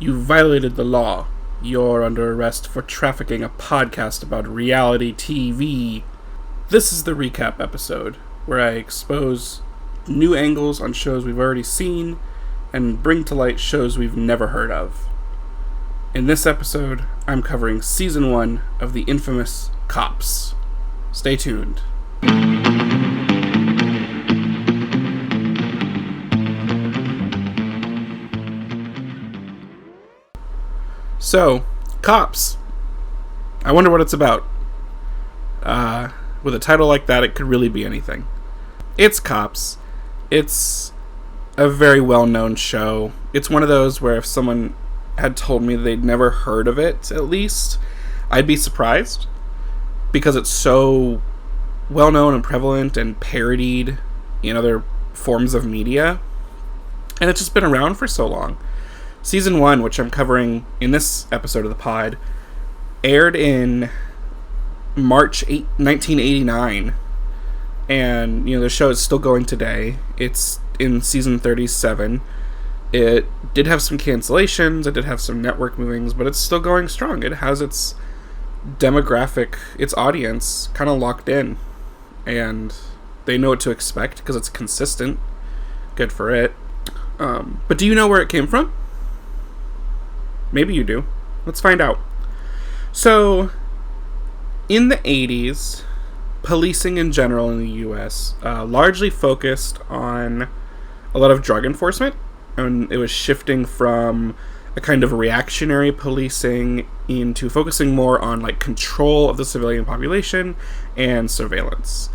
You violated the law. You're under arrest for trafficking a podcast about reality TV. This is the recap episode, where I expose new angles on shows we've already seen and bring to light shows we've never heard of. In this episode, I'm covering Season 1 of the infamous Cops. Stay tuned. So, Cops. I wonder what it's about. With a title like that, it could really be anything. It's Cops. It's a very well-known show. It's one of those where if someone had told me they'd never heard of it, at least, I'd be surprised. Because it's so well-known and prevalent and parodied in other forms of media. And it's just been around for so long. Season 1, which I'm covering in this episode of the pod, aired in March 1989. And, the show is still going today. It's in season 37. It did have some cancellations, it did have some network movings, but it's still going strong. It has its demographic, its audience, kind of locked in. And they know what to expect because it's consistent. Good for it. But do you know where it came from? Maybe you do. Let's find out. So, in the 80s, policing in general in the U.S. Largely focused on a lot of drug enforcement. And it was shifting from a kind of reactionary policing into focusing more on control of the civilian population and surveillance.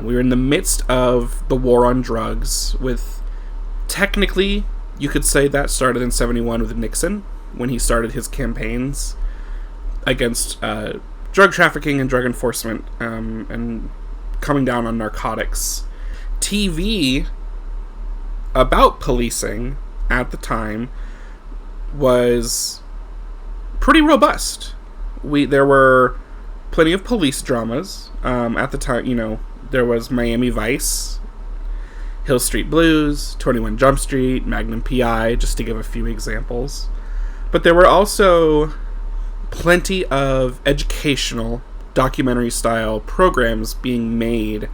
We were in the midst of the war on drugs with, technically, you could say that started in 71 with Nixon, when he started his campaigns against drug trafficking and drug enforcement, and coming down on narcotics. TV about policing at the time was pretty robust. There were plenty of police dramas. At the time, there was Miami Vice, Hill Street Blues, 21 Jump Street, Magnum P.I., just to give a few examples. But there were also plenty of educational, documentary-style programs being made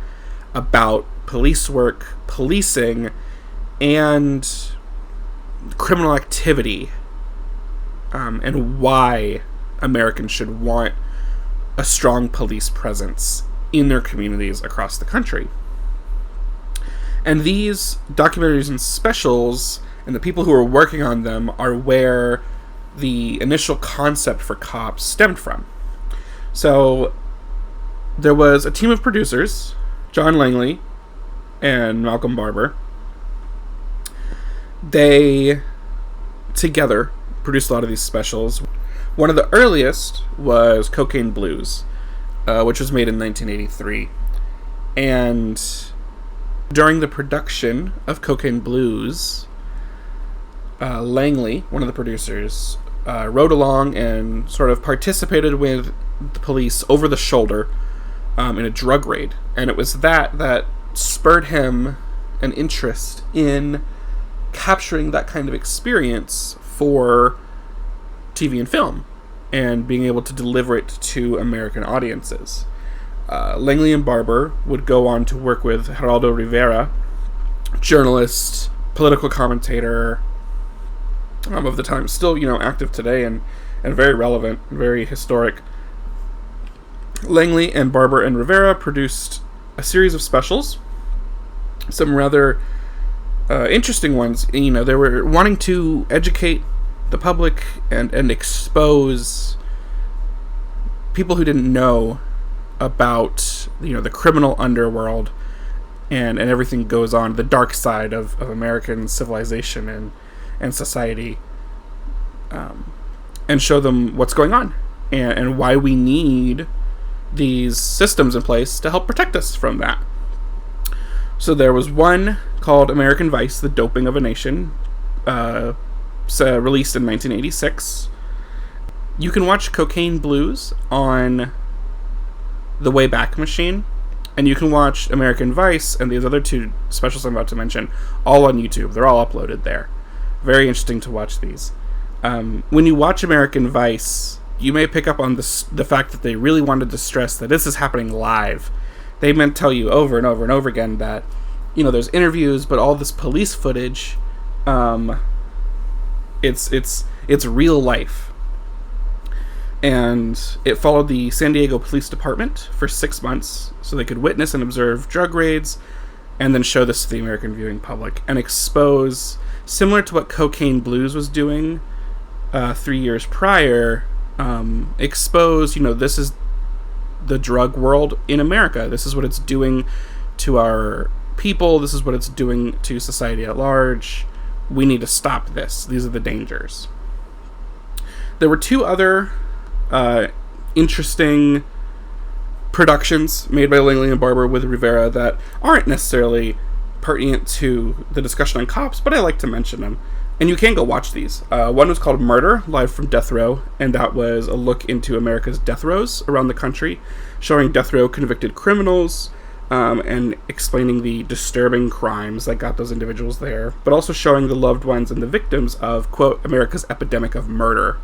about police work, policing, and criminal activity, and why Americans should want a strong police presence in their communities across the country. And these documentaries and specials, and the people who are working on them, are where the initial concept for Cops stemmed from. So, there was a team of producers, John Langley and Malcolm Barber. They, together, produced a lot of these specials. One of the earliest was Cocaine Blues, which was made in 1983. And during the production of Cocaine Blues, Langley, one of the producers, rode along and sort of participated with the police over the shoulder in a drug raid. And it was that spurred him an interest in capturing that kind of experience for TV and film and being able to deliver it to American audiences. Langley and Barber would go on to work with Geraldo Rivera, journalist, political commentator of the time, still, active today and very relevant, very historic. Langley and Barber and Rivera produced a series of specials, some rather interesting ones. They were wanting to educate the public and expose people who didn't know about, the criminal underworld and everything goes on, the dark side of American civilization and society, and show them what's going on and why we need these systems in place to help protect us from that. So there was one called American Vice, The Doping of a Nation, released in 1986. You can watch Cocaine Blues on the Wayback Machine, and you can watch American Vice and these other two specials I'm about to mention all on YouTube. They're all uploaded there. Very interesting to watch these. When you watch American Vice, you may pick up on the fact that they really wanted to stress that this is happening live. They meant to tell you over and over and over again that, there's interviews, but all this police footage, it's real life. And it followed the San Diego Police Department for 6 months so they could witness and observe drug raids and then show this to the American viewing public and expose, similar to what Cocaine Blues was doing 3 years prior, expose, this is the drug world in America. This is what it's doing to our people. This is what it's doing to society at large. We need to stop this. These are the dangers. There were 2 other interesting productions made by Langley and Barber with Rivera that aren't necessarily pertinent to the discussion on cops, but I like to mention them. And you can go watch these. One was called Murder, Live from Death Row, and that was a look into America's death rows around the country, showing death row convicted criminals, and explaining the disturbing crimes that got those individuals there, but also showing the loved ones and the victims of, quote, America's epidemic of murder.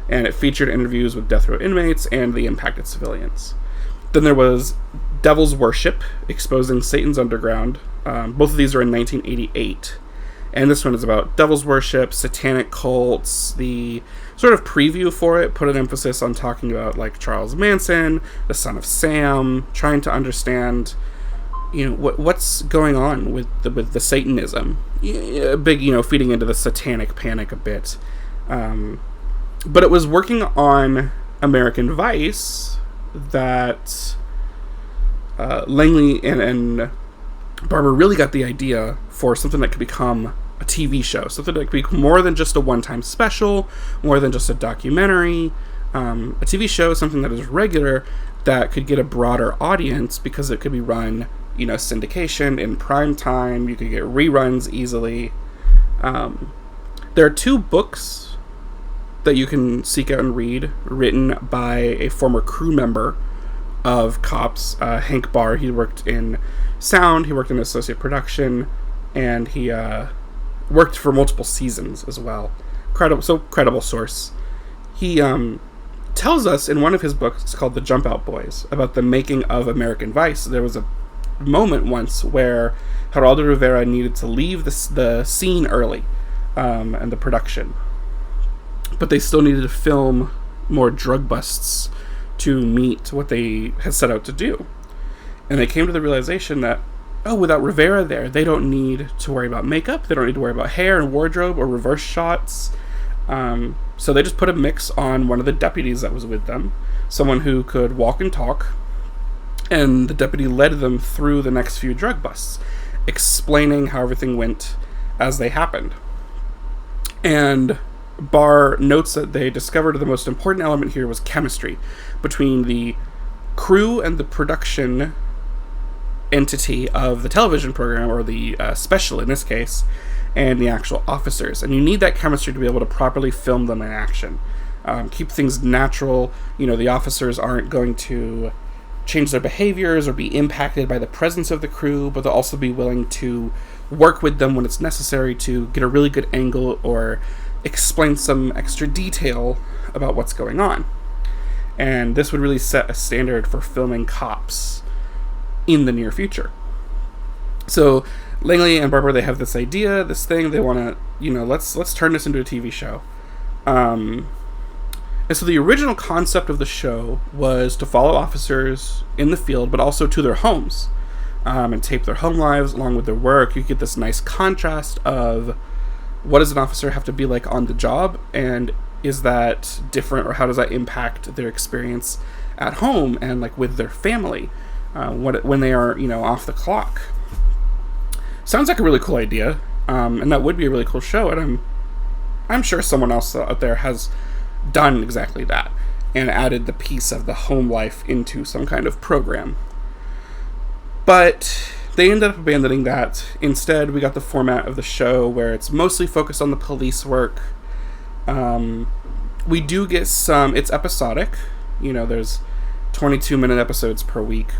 And it featured interviews with death row inmates and the impacted civilians. Then there was Devil's Worship, Exposing Satan's Underground. Both of these are in 1988. And this one is about devil's worship, satanic cults. The sort of preview for it put an emphasis on talking about, like, Charles Manson, the son of Sam, trying to understand, what's going on with the Satanism. A big, feeding into the satanic panic a bit. But it was working on American Vice that Langley and Barber really got the idea for something that could become a TV show, something that could be more than just a one-time special, more than just a documentary. A TV show is something that is regular, that could get a broader audience because it could be run, syndication in prime time. You could get reruns easily. There are 2 books that you can seek out and read, written by a former crew member of Cops, Hank Barr. He worked in sound, he worked in associate production, and he worked for multiple seasons as well. Credible source. He tells us in one of his books called The Jump Out Boys about the making of American Vice. There was a moment once where Geraldo Rivera needed to leave the scene early, and the production. But they still needed to film more drug busts to meet what they had set out to do. And they came to the realization that, without Rivera there, they don't need to worry about makeup, they don't need to worry about hair and wardrobe or reverse shots. So they just put a mix on one of the deputies that was with them, someone who could walk and talk, and the deputy led them through the next few drug busts, explaining how everything went as they happened. And Barr notes that they discovered the most important element here was chemistry between the crew and the production entity of the television program, or the special in this case, and the actual officers. And you need that chemistry to be able to properly film them in action. Keep things natural. The officers aren't going to change their behaviors or be impacted by the presence of the crew, but they'll also be willing to work with them when it's necessary to get a really good angle or explain some extra detail about what's going on. And this would really set a standard for filming cops in the near future. So Langley and Barber, they have this idea, this thing, they want to, let's turn this into a TV show. And so the original concept of the show was to follow officers in the field, but also to their homes, and tape their home lives along with their work. You get this nice contrast of what does an officer have to be like on the job, and is that different, or how does that impact their experience at home and like with their family when they are off the clock. Sounds like a really cool idea, and that would be a really cool show, and I'm sure someone else out there has done exactly that and added the piece of the home life into some kind of program. But they ended up abandoning that. Instead, we got the format of the show where it's mostly focused on the police work. We do get some, it's episodic. There's 22-minute episodes per week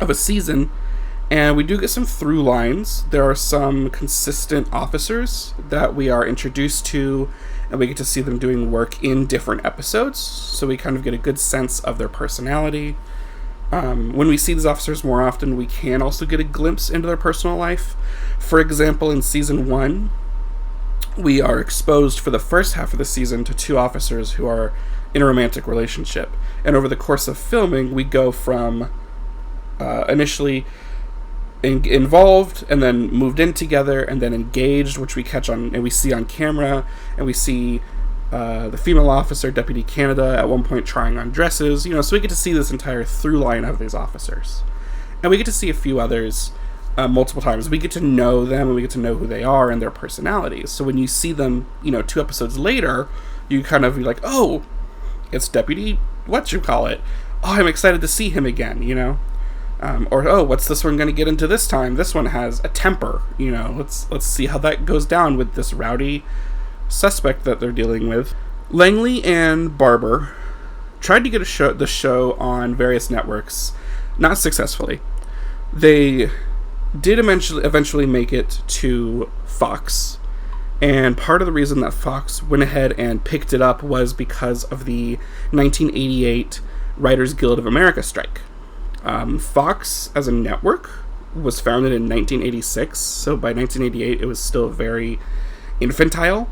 of a season. And we do get some through lines. There are some consistent officers that we are introduced to, and we get to see them doing work in different episodes, so we kind of get a good sense of their personality. When we see these officers more often, we can also get a glimpse into their personal life. For example, in season 1, we are exposed for the first half of the season to 2 officers who are in a romantic relationship. And over the course of filming, we go from initially involved, and then moved in together, and then engaged, which we catch on and we see on camera, and we see the female officer, Deputy Canada, at one point trying on dresses, so we get to see this entire through line of these officers. And we get to see a few others multiple times. We get to know them, and we get to know who they are and their personalities. So when you see them, 2 episodes later, you kind of be like, oh, it's Deputy whatchamacallit. Oh, I'm excited to see him again, or, oh, what's this one going to get into this time? This one has a temper, let's see how that goes down with this rowdy suspect that they're dealing with. Langley and Barber tried to get the show on various networks, not successfully. They did eventually make it to Fox, and part of the reason that Fox went ahead and picked it up was because of the 1988 Writers Guild of America strike. Fox, as a network, was founded in 1986, so by 1988 it was still very infantile,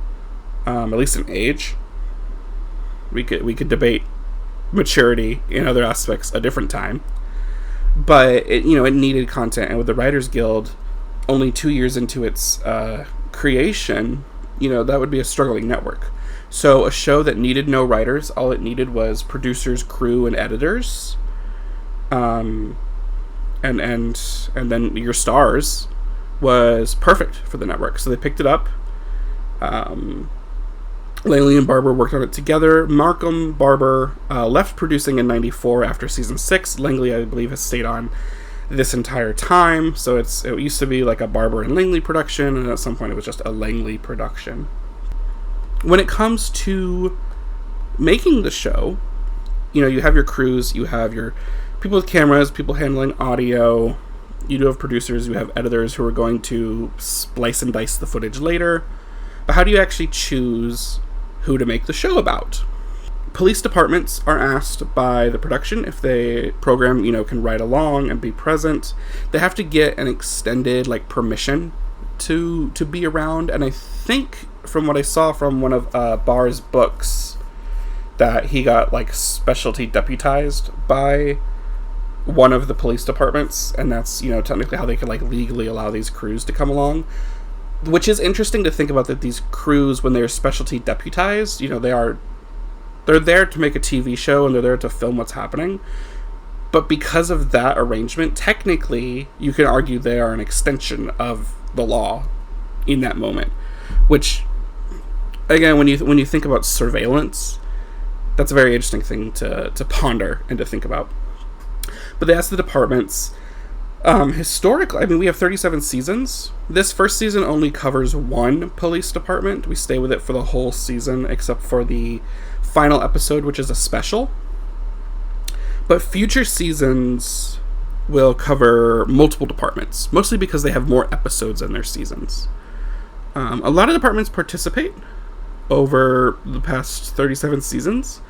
at least in age. We could debate maturity in other aspects a different time, but it needed content, and with the Writers Guild only 2 years into its creation, that would be a struggling network. So a show that needed no writers, all it needed was producers, crew, and editors. And then your stars was perfect for the network. So they picked it up. Langley and Barber worked on it together. Markham Barber left producing in 94 after season 6. Langley, I believe, has stayed on this entire time. So it used to be like a Barber and Langley production, and at some point it was just a Langley production. When it comes to making the show, you have your crews, you have your people with cameras, people handling audio, you do have producers, you have editors who are going to splice and dice the footage later. But how do you actually choose who to make the show about? Police departments are asked by the production if the program, can ride along and be present. They have to get an extended, permission to be around. And I think, from what I saw from one of Barr's books, that he got, specialty deputized by one of the police departments, and that's, technically how they could, legally allow these crews to come along. Which is interesting to think about, that these crews, when they're specialty deputized, they're there to make a TV show, and they're there to film what's happening. But because of that arrangement, technically, you can argue they are an extension of the law in that moment. Which, again, when you think about surveillance, that's a very interesting thing to ponder and to think about. But they asked the departments, historically, we have 37 seasons. This first season only covers one police department. We stay with it for the whole season, except for the final episode, which is a special. But future seasons will cover multiple departments, mostly because they have more episodes in their seasons. A lot of departments participate over the past 37 seasons.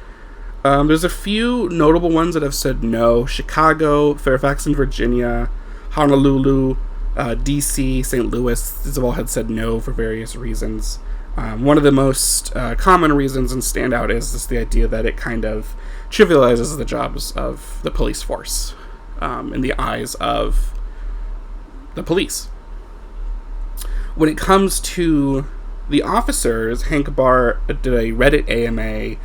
There's a few notable ones that have said no. Chicago, Fairfax and Virginia, Honolulu, DC, St. Louis, these have all had said no for various reasons. One of the most common reasons and standout is just the idea that it kind of trivializes the jobs of the police force in the eyes of the police. When it comes to the officers, Hank Barr did a Reddit AMA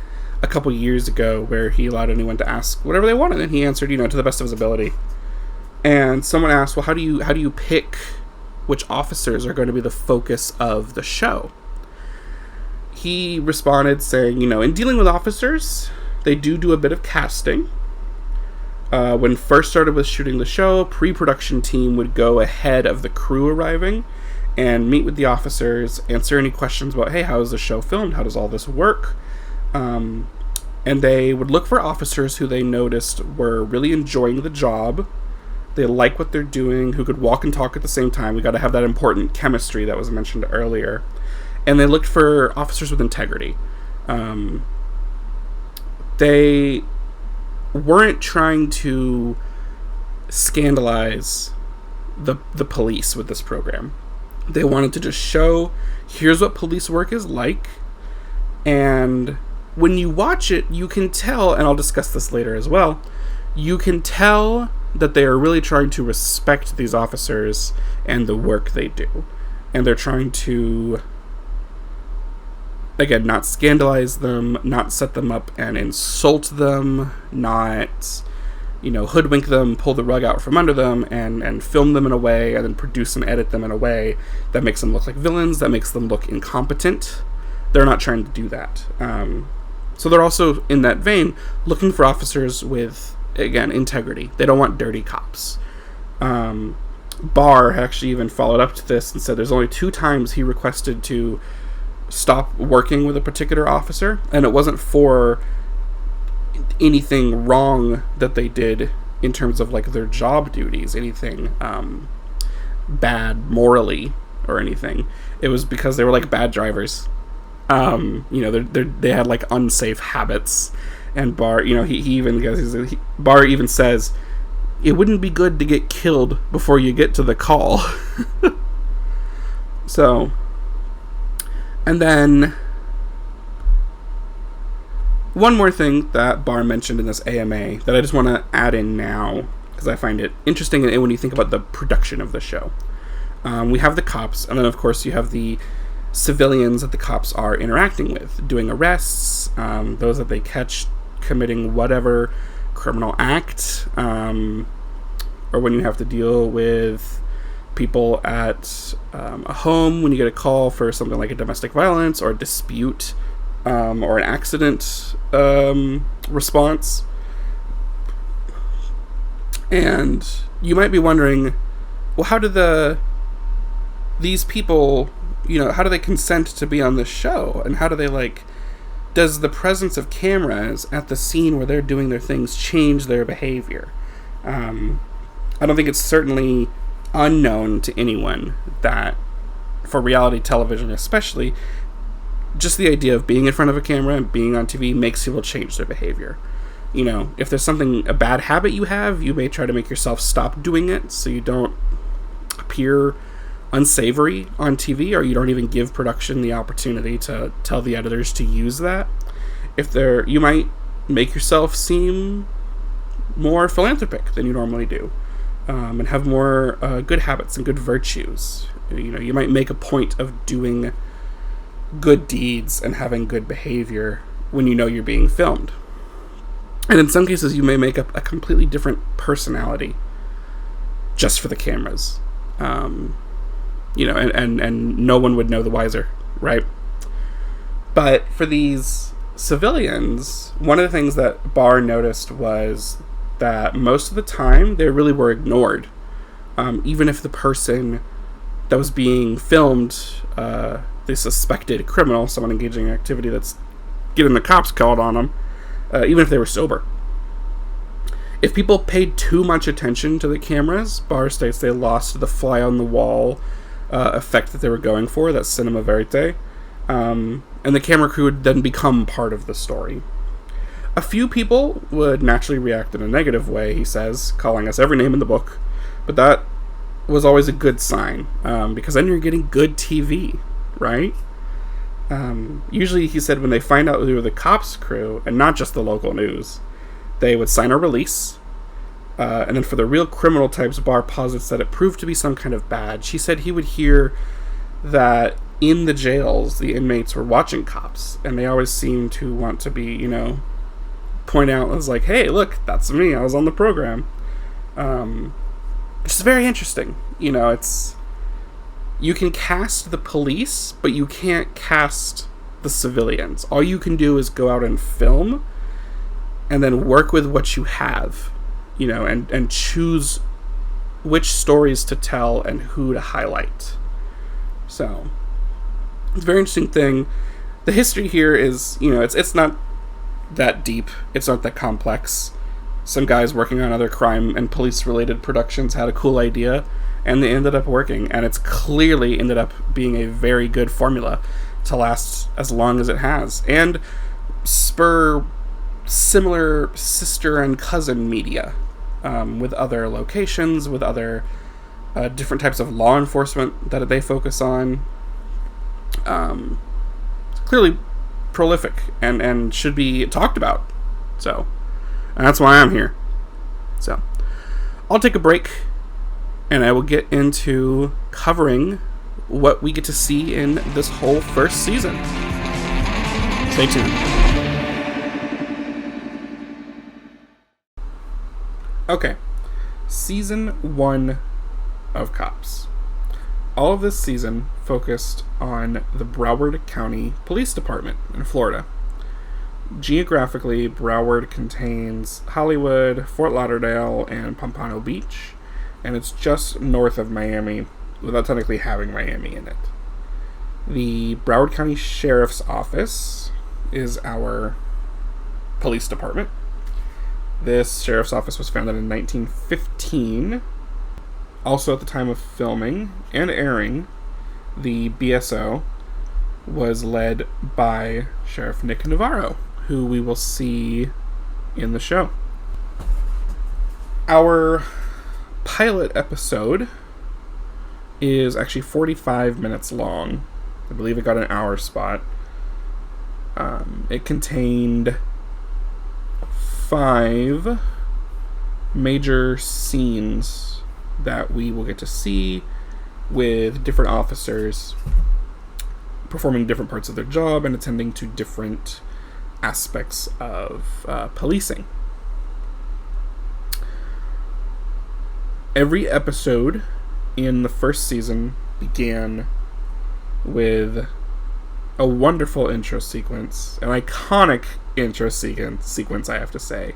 a couple years ago where he allowed anyone to ask whatever they wanted, and he answered, to the best of his ability. And someone asked, well, how do you pick which officers are going to be the focus of the show? He responded saying, in dealing with officers, they do a bit of casting. When first started with shooting the show, pre-production team would go ahead of the crew arriving and meet with the officers, answer any questions about, hey, how is the show filmed? How does all this work? And they would look for officers who they noticed were really enjoying the job, they like what they're doing, who could walk and talk at the same time. We got to have that important chemistry that was mentioned earlier. And they looked for officers with integrity. They weren't trying to scandalize the police with this program. They wanted to just show, here's what police work is like. And when you watch it, you can tell, and I'll discuss this later as well, you can tell that they are really trying to respect these officers and the work they do. And they're trying to, again, not scandalize them, not set them up and insult them, not, hoodwink them, pull the rug out from under them, and film them in a way, and then produce and edit them in a way that makes them look like villains, that makes them look incompetent. They're not trying to do that. So they're also, in that vein, looking for officers with, again, integrity. They don't want dirty cops. Barr actually even followed up to this and said there's only 2 times he requested to stop working with a particular officer, and it wasn't for anything wrong that they did in terms of like their job duties, anything bad morally or anything. It was because they were like bad drivers. They had like unsafe habits, and Barr, Barr even says it wouldn't be good to get killed before you get to the call. So, and then one more thing that Barr mentioned in this AMA that I just want to add in now, because I find it interesting when you think about the production of the show. We have the cops, and then of course you have the civilians that the cops are interacting with, doing arrests, those that they catch committing whatever criminal act, or when you have to deal with people at a home, when you get a call for something like a domestic violence or a dispute, or an accident response. And you might be wondering, well, how do these people, how do they consent to be on this show? And how do they, does the presence of cameras at the scene where they're doing their things change their behavior? I don't think it's certainly unknown to anyone that, for reality television especially, just the idea of being in front of a camera and being on TV makes people change their behavior. If there's a bad habit you have, you may try to make yourself stop doing it so you don't appear unsavory on TV, or you don't even give production the opportunity to tell the editors to use that. You might make yourself seem more philanthropic than you normally do, and have more good habits and good virtues. You might make a point of doing good deeds and having good behavior when you know you're being filmed. And in some cases, you may make up a completely different personality just for the cameras. And no one would know the wiser, right? But for these civilians, one of the things that Barr noticed was that most of the time they really were ignored. Even if the person that was being filmed, the suspected criminal, someone engaging in activity that's getting the cops called on them, even if they were sober. If people paid too much attention to the cameras, Barr states they lost the fly-on-the-wall effect that they were going for, that cinema verite, and the camera crew would then become part of the story. A few people would naturally react in a negative way, he says, calling us every name in the book, but that was always a good sign, because then you're getting good TV, right? Usually, he said, when they find out we were the cops crew, and not just the local news, they would sign a release, and then for the real criminal types, Barr posits that it proved to be some kind of badge. He said he would hear that in the jails, the inmates were watching cops, and they always seemed to want to be, point out as like, hey, look, that's me, I was on the program. Which is very interesting. You can cast the police, but you can't cast the civilians. All you can do is go out and film, and then work with what you have, and choose which stories to tell and who to highlight. So, it's a very interesting thing. The history here is, it's not that deep. It's not that complex. some guys working on other crime and police-related productions had a cool idea, and they ended up working, and it's clearly ended up being a very good formula to last as long as it has, and spur similar sister and cousin media with other locations, with other different types of law enforcement that they focus on. Clearly prolific and should be talked about. So, and that's why I'm here. So, I'll take a break, and I will get into covering what we get to see in this whole first season. Stay tuned. Okay, Season 1 of Cops. All of this season focused on the Broward County Police Department in Florida. Geographically, Broward contains Hollywood, Fort Lauderdale, and Pompano Beach, and it's just north of Miami, without technically having Miami in it. The Broward County Sheriff's Office is our police department. This sheriff's office was founded in 1915. Also, at the time of filming and airing, the BSO was led by Sheriff Nick Navarro, who we will see in the show. Our pilot episode is actually 45 minutes long. I believe it got an hour spot. It contained 5 major scenes that we will get to see with different officers performing different parts of their job and attending to different aspects of policing. Every episode in the first season began with a wonderful intro sequence, an iconic intro sequence, I have to say.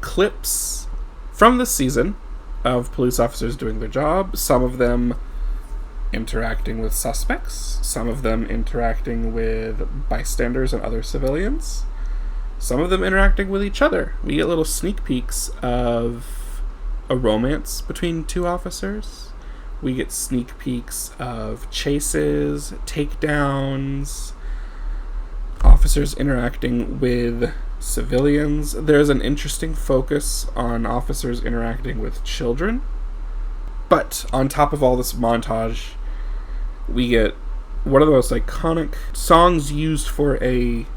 Clips from the season of police officers doing their job, some of them interacting with suspects, some of them interacting with bystanders and other civilians, some of them interacting with each other. We get little sneak peeks of a romance between 2 officers. We get sneak peeks of chases, takedowns, officers interacting with civilians. There's an interesting focus on officers interacting with children. But on top of all this montage, we get one of the most iconic songs used for a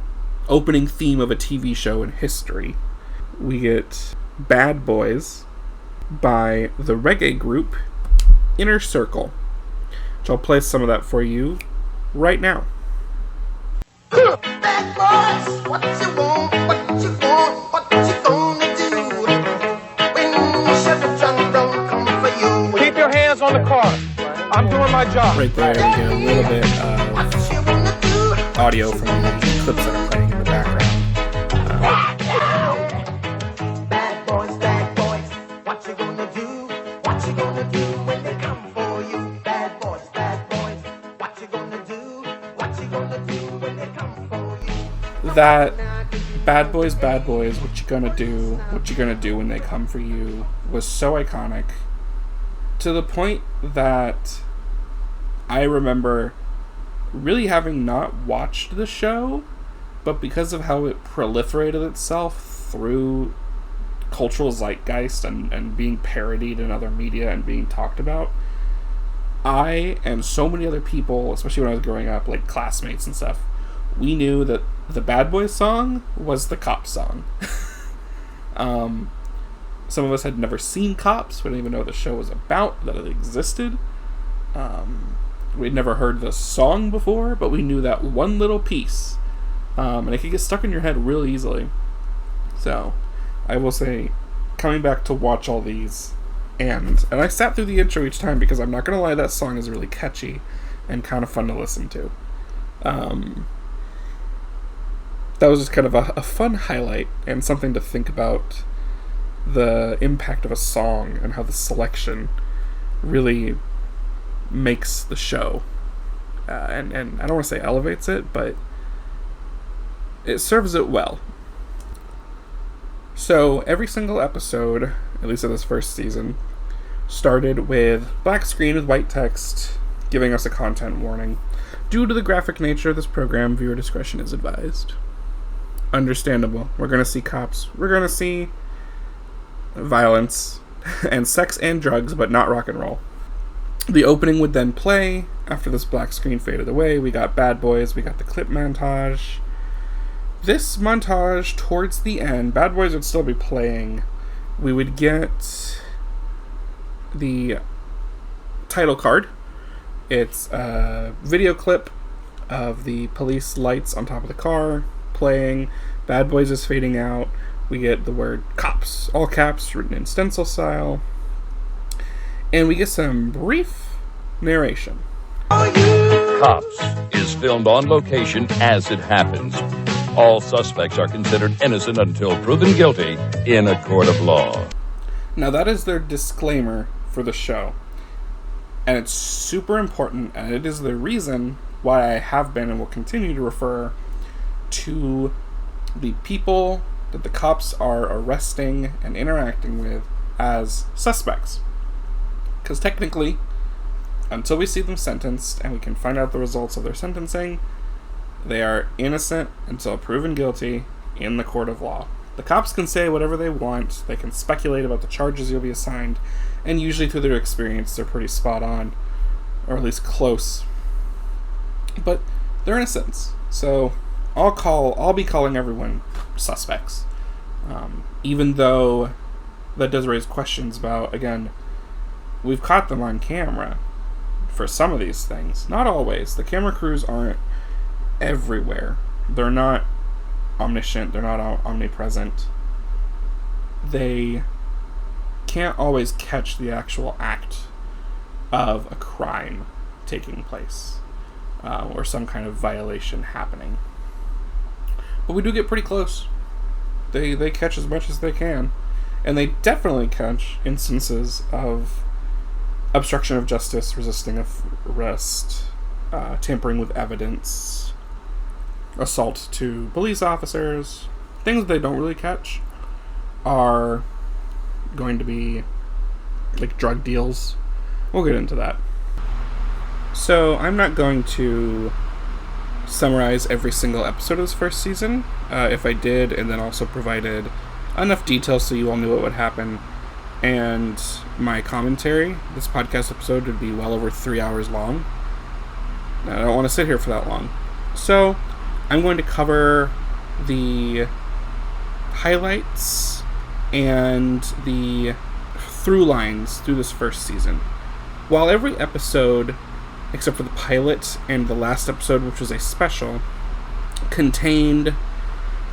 opening theme of a TV show in history. We get Bad Boys by the reggae group Inner Circle, which I'll play some of that for you right now. Bad boys, what you want, what you want, what you gonna do when Chevy John don't come for you? Keep your hands on the car. I'm doing my job. Right there, we get a little bit of audio from the clips that are playing in the background. Bad boys, what you gonna do? What you gonna do when they come for you? Bad boys, what you gonna do? What you gonna do when they come for you? That Bad Boys, what you gonna do? What you gonna do when they come for you was so iconic, to the point that I remember really having not watched the show, but because of how it proliferated itself through cultural zeitgeist and being parodied in other media and being talked about, I and so many other people, especially when I was growing up, like classmates and stuff, we knew that the Bad Boys song was the Cops song. Some of us had never seen Cops. We didn't even know what the show was about, that it existed. We'd never heard the song before, but we knew that one little piece. And it could get stuck in your head real easily. So, I will say, coming back to watch all these, and I sat through the intro each time because I'm not going to lie, that song is really catchy and kind of fun to listen to. That was just kind of a fun highlight and something to think about, the impact of a song and how the selection really makes the show. And I don't want to say elevates it, but it serves it well. So every single episode, at least of this first season, started with black screen with white text giving us a content warning. Due to the graphic nature of this program, viewer discretion is advised. Understandable. We're going to see cops. We're going to see violence and sex and drugs, but not rock and roll. The opening would then play. After this black screen faded away, we got Bad Boys, we got the clip montage. This montage, towards the end, Bad Boys would still be playing. We would get the title card. It's a video clip of the police lights on top of the car playing. Bad Boys is fading out. We get the word cops, all caps, written in stencil style. And we get some brief narration. Cops is filmed on location as it happens. All suspects are considered innocent until proven guilty in a court of law. Now that is their disclaimer for the show. And it's super important, and it is the reason why I have been and will continue to refer to the people that the cops are arresting and interacting with as suspects. Because technically, until we see them sentenced and we can find out the results of their sentencing, they are innocent until proven guilty in the court of law. The cops can say whatever they want, they can speculate about the charges you'll be assigned, and usually through their experience they're pretty spot on, or at least close. But they're innocent, so I'll be calling everyone suspects. Even though that does raise questions about, again, we've caught them on camera for some of these things. Not always. The camera crews aren't everywhere. They're not omniscient. They're not omnipresent. They can't always catch the actual act of a crime taking place or some kind of violation happening. But we do get pretty close. They catch as much as they can. And they definitely catch instances of obstruction of justice, resisting arrest, tampering with evidence, assault to police officers. Things that they don't really catch are going to be like drug deals. We'll get into that. So I'm not going to summarize every single episode of this first season. If I did, and then also provided enough details so you all knew what would happen, and my commentary, this podcast episode would be well over 3 hours long. I don't want to sit here for that long. So I'm going to cover the highlights and the through lines through this first season. While every episode, except for the pilot and the last episode, which was a special, contained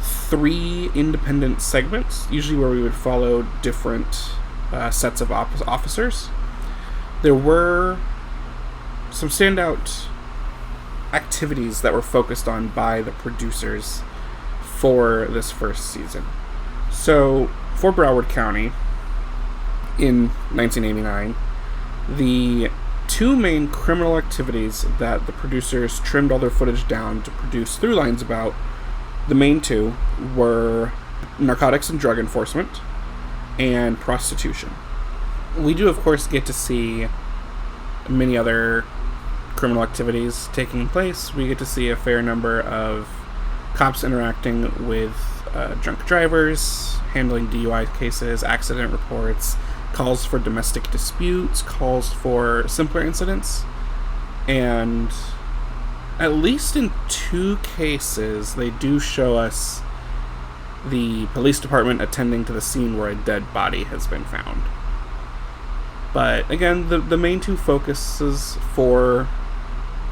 3 independent segments, usually where we would follow different sets of officers, there were some standout activities that were focused on by the producers for this first season. So, for Broward County, in 1989, the 2 main criminal activities that the producers trimmed all their footage down to produce through lines about, the main 2 were narcotics and drug enforcement and prostitution. We do, of course, get to see many other criminal activities taking place. We get to see a fair number of cops interacting with drunk drivers, handling DUI cases, accident reports, calls for domestic disputes, calls for simpler incidents, and at least in 2 cases, they do show us the police department attending to the scene where a dead body has been found. But again, the main 2 focuses for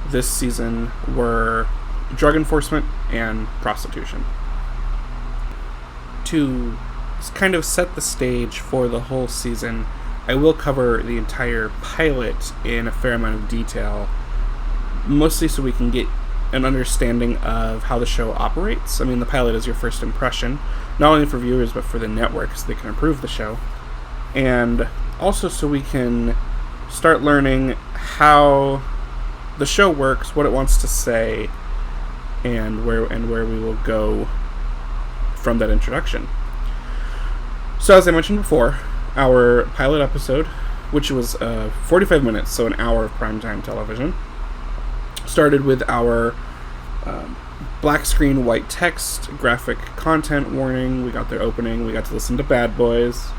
this season were drug enforcement and prostitution. To kind of set the stage for the whole season, I will cover the entire pilot in a fair amount of detail, mostly so we can get an understanding of how the show operates. I mean, the pilot is your first impression, not only for viewers, but for the network, so they can improve the show. And also so we can start learning how the show works, what it wants to say, and where we will go from that introduction. So as I mentioned before, our pilot episode, which was 45 minutes, so an hour of primetime television, started with our black screen, white text, graphic content warning. We got their opening. We got to listen to Bad Boys.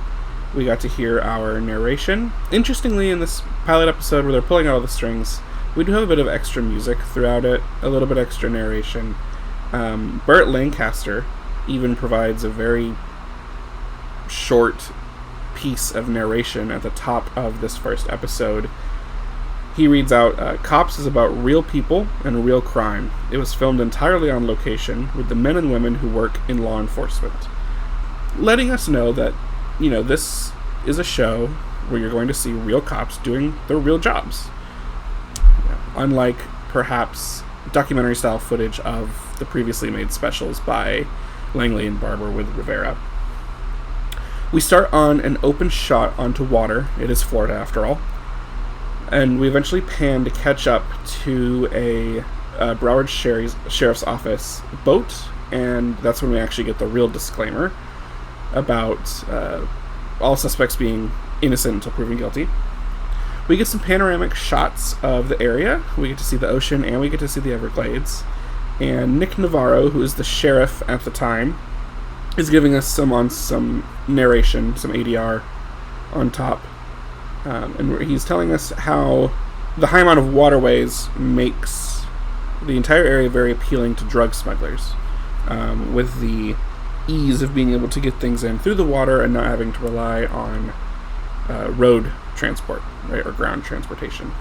We got to hear our narration. Interestingly, in this pilot episode where they're pulling out all the strings, we do have a bit of extra music throughout it, a little bit extra narration. Burt Lancaster even provides a very short piece of narration at the top of this first episode. He reads out, Cops is about real people and real crime. It was filmed entirely on location with the men and women who work in law enforcement. Letting us know that, this is a show where you're going to see real cops doing their real jobs. Unlike, perhaps, documentary-style footage of the previously made specials by Langley and Barber with Rivera. We start on an open shot onto water. It is Florida, after all. And we eventually pan to catch up to a Broward Sheriff's Office boat, and that's when we actually get the real disclaimer about all suspects being innocent until proven guilty. We get some panoramic shots of the area. We get to see the ocean, and we get to see the Everglades. And Nick Navarro, who is the sheriff at the time, is giving us some narration, some ADR on top. And he's telling us how the high amount of waterways makes the entire area very appealing to drug smugglers, with the ease of being able to get things in through the water and not having to rely on road transport, right, or ground transportation.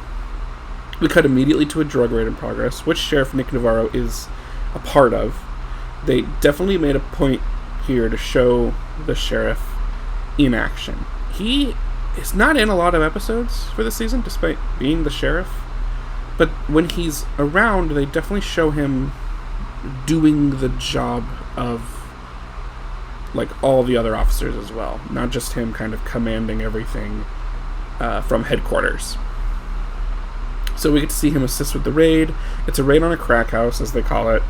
We cut immediately to a drug raid in progress, which Sheriff Nick Navarro is a part of. They definitely made a point here to show the sheriff in action. He is not in a lot of episodes for this season, despite being the sheriff. But when he's around, they definitely show him doing the job of all the other officers as well. Not just him kind of commanding everything from headquarters. So we get to see him assist with the raid. It's a raid on a crack house, as they call it.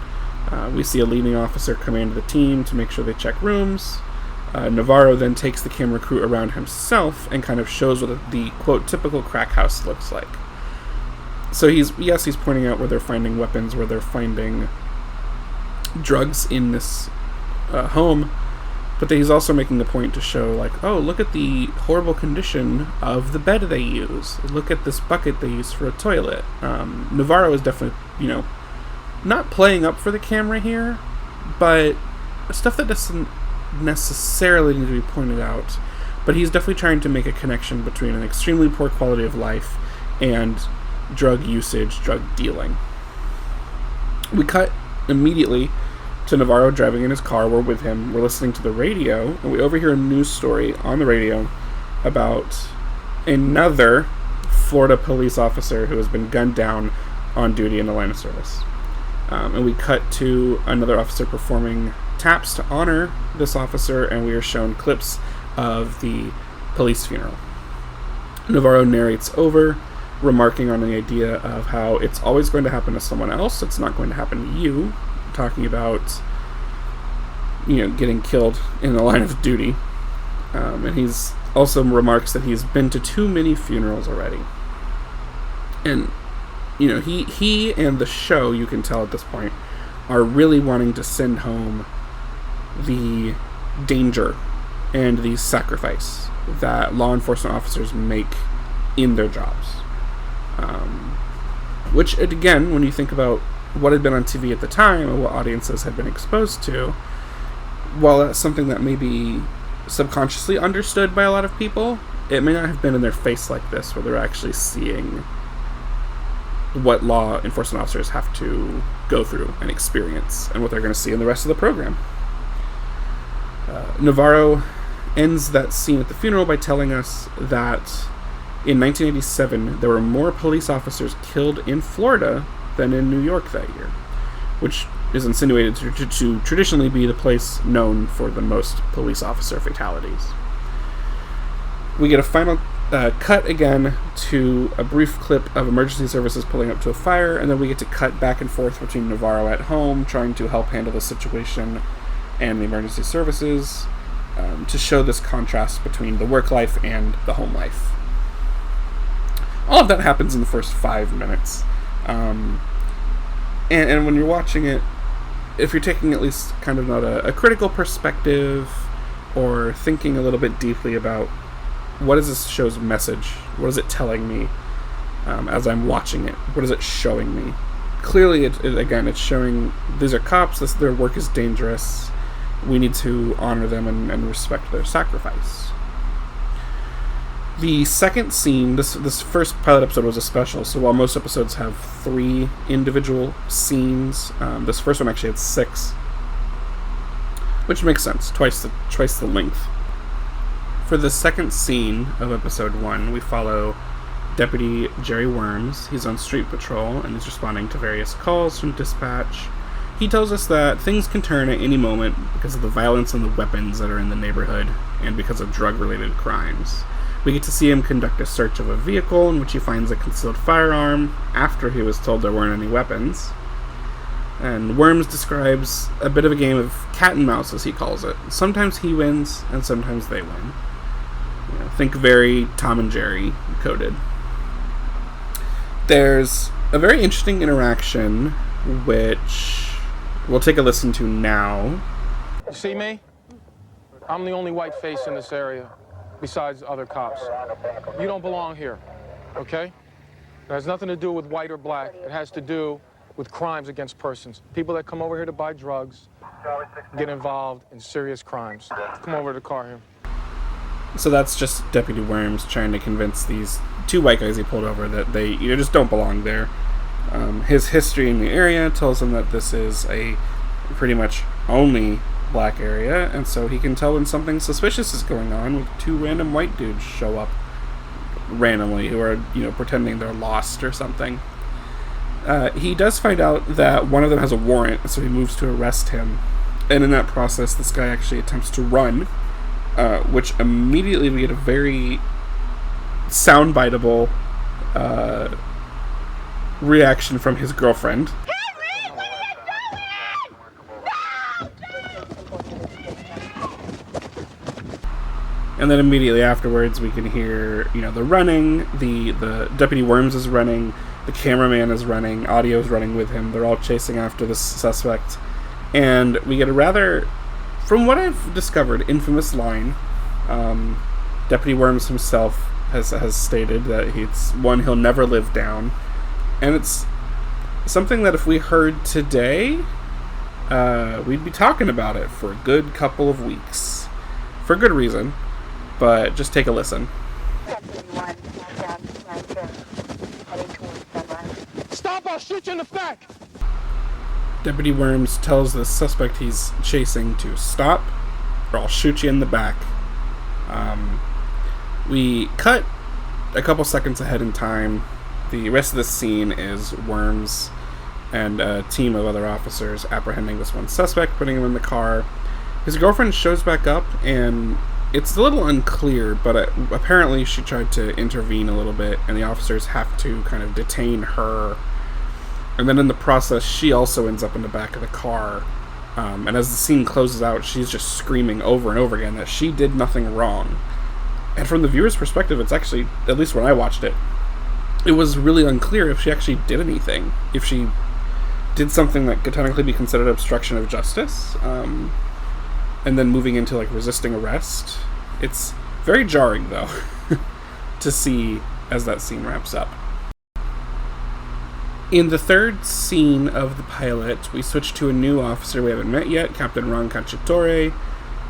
We see a leading officer command the team to make sure they check rooms. Navarro then takes the camera crew around himself and kind of shows what the, quote, typical crack house looks like. So he's pointing out where they're finding weapons, where they're finding drugs in this home, but he's also making the point to show, oh, look at the horrible condition of the bed they use. Look at this bucket they use for a toilet. Navarro is definitely, not playing up for the camera here, but stuff that doesn't necessarily need to be pointed out. But he's definitely trying to make a connection between an extremely poor quality of life and drug usage, drug dealing. We cut immediately to Navarro driving in his car. We're with him. We're listening to the radio, and we overhear a news story on the radio about another Florida police officer who has been gunned down on duty in the line of service. And we cut to another officer performing taps to honor this officer, and we are shown clips of the police funeral. Navarro narrates over, remarking on the idea of how it's always going to happen to someone else, it's not going to happen to you, talking about, getting killed in the line of duty. And he's also remarks that he's been to too many funerals already. And, he and the show, you can tell at this point, are really wanting to send home the danger and the sacrifice that law enforcement officers make in their jobs. Which, again, when you think about what had been on TV at the time and what audiences had been exposed to, while that's something that may be subconsciously understood by a lot of people, it may not have been in their face like this, where they're actually seeing what law enforcement officers have to go through and experience, and what they're going to see in the rest of the program. Navarro ends that scene at the funeral by telling us that in 1987 there were more police officers killed in Florida than in New York that year, which is insinuated to traditionally be the place known for the most police officer fatalities. We get a final cut again to a brief clip of emergency services pulling up to a fire, and then we get to cut back and forth between Navarro at home trying to help handle the situation and the emergency services. to show this contrast between the work life and the home life. All of that happens in the first 5 minutes. And when you're watching it, if you're taking at least kind of not a critical perspective, or thinking a little bit deeply about what is this show's message, what is it telling me as I'm watching it, what is it showing me? Clearly, it's showing these are cops, their work is dangerous, we need to honor them and respect their sacrifice. The second scene, this first pilot episode was a special, so while most episodes have 3 individual scenes, this first one actually had 6, which makes sense, twice the length. For the second scene of episode 1, we follow Deputy Jerry Worms. He's on street patrol, and he's responding to various calls from dispatch. He tells us that things can turn at any moment because of the violence and the weapons that are in the neighborhood, and because of drug-related crimes. We get to see him conduct a search of a vehicle in which he finds a concealed firearm after he was told there weren't any weapons. And Worms describes a bit of a game of cat and mouse, as he calls it. Sometimes he wins, and sometimes they win. Think very Tom and Jerry coded. There's a very interesting interaction, which we'll take a listen to now. You see me? I'm the only white face in this area, besides other cops. You don't belong here, okay? It has nothing to do with white or black. It has to do with crimes against persons. People that come over here to buy drugs get involved in serious crimes. Come over to the car here. So that's just Deputy Worms trying to convince these 2 white guys he pulled over that they just don't belong there. His history in the area tells him that this is a pretty much only black area, and so he can tell when something suspicious is going on when 2 random white dudes show up randomly who are, pretending they're lost or something. He does find out that one of them has a warrant, so he moves to arrest him. And in that process, this guy actually attempts to run, which immediately we get a very soundbiteable reaction from his girlfriend. And then immediately afterwards, we can hear, the running, the Deputy Worms is running, the cameraman is running, audio is running with him. They're all chasing after this suspect. And we get a rather, from what I've discovered, infamous line. Deputy Worms himself has stated that it's one he'll never live down. And it's something that if we heard today, we'd be talking about it for a good couple of weeks. For good reason. But just take a listen. Stop, I'll shoot you in the back! Deputy Worms tells the suspect he's chasing to stop, or I'll shoot you in the back. We cut a couple seconds ahead in time. The rest of the scene is Worms and a team of other officers apprehending this one suspect, putting him in the car. His girlfriend shows back up, and it's a little unclear, but apparently she tried to intervene a little bit, and the officers have to kind of detain her. And then in the process, she also ends up in the back of the car. And as the scene closes out, she's just screaming over and over again that she did nothing wrong. And from the viewer's perspective, it's actually, at least when I watched it, it was really unclear if she actually did anything. If she did something that could technically be considered obstruction of justice. And then moving into, resisting arrest. It's very jarring, though, to see as that scene wraps up. In the third scene of the pilot, we switch to a new officer we haven't met yet, Captain Ron Cacciatore.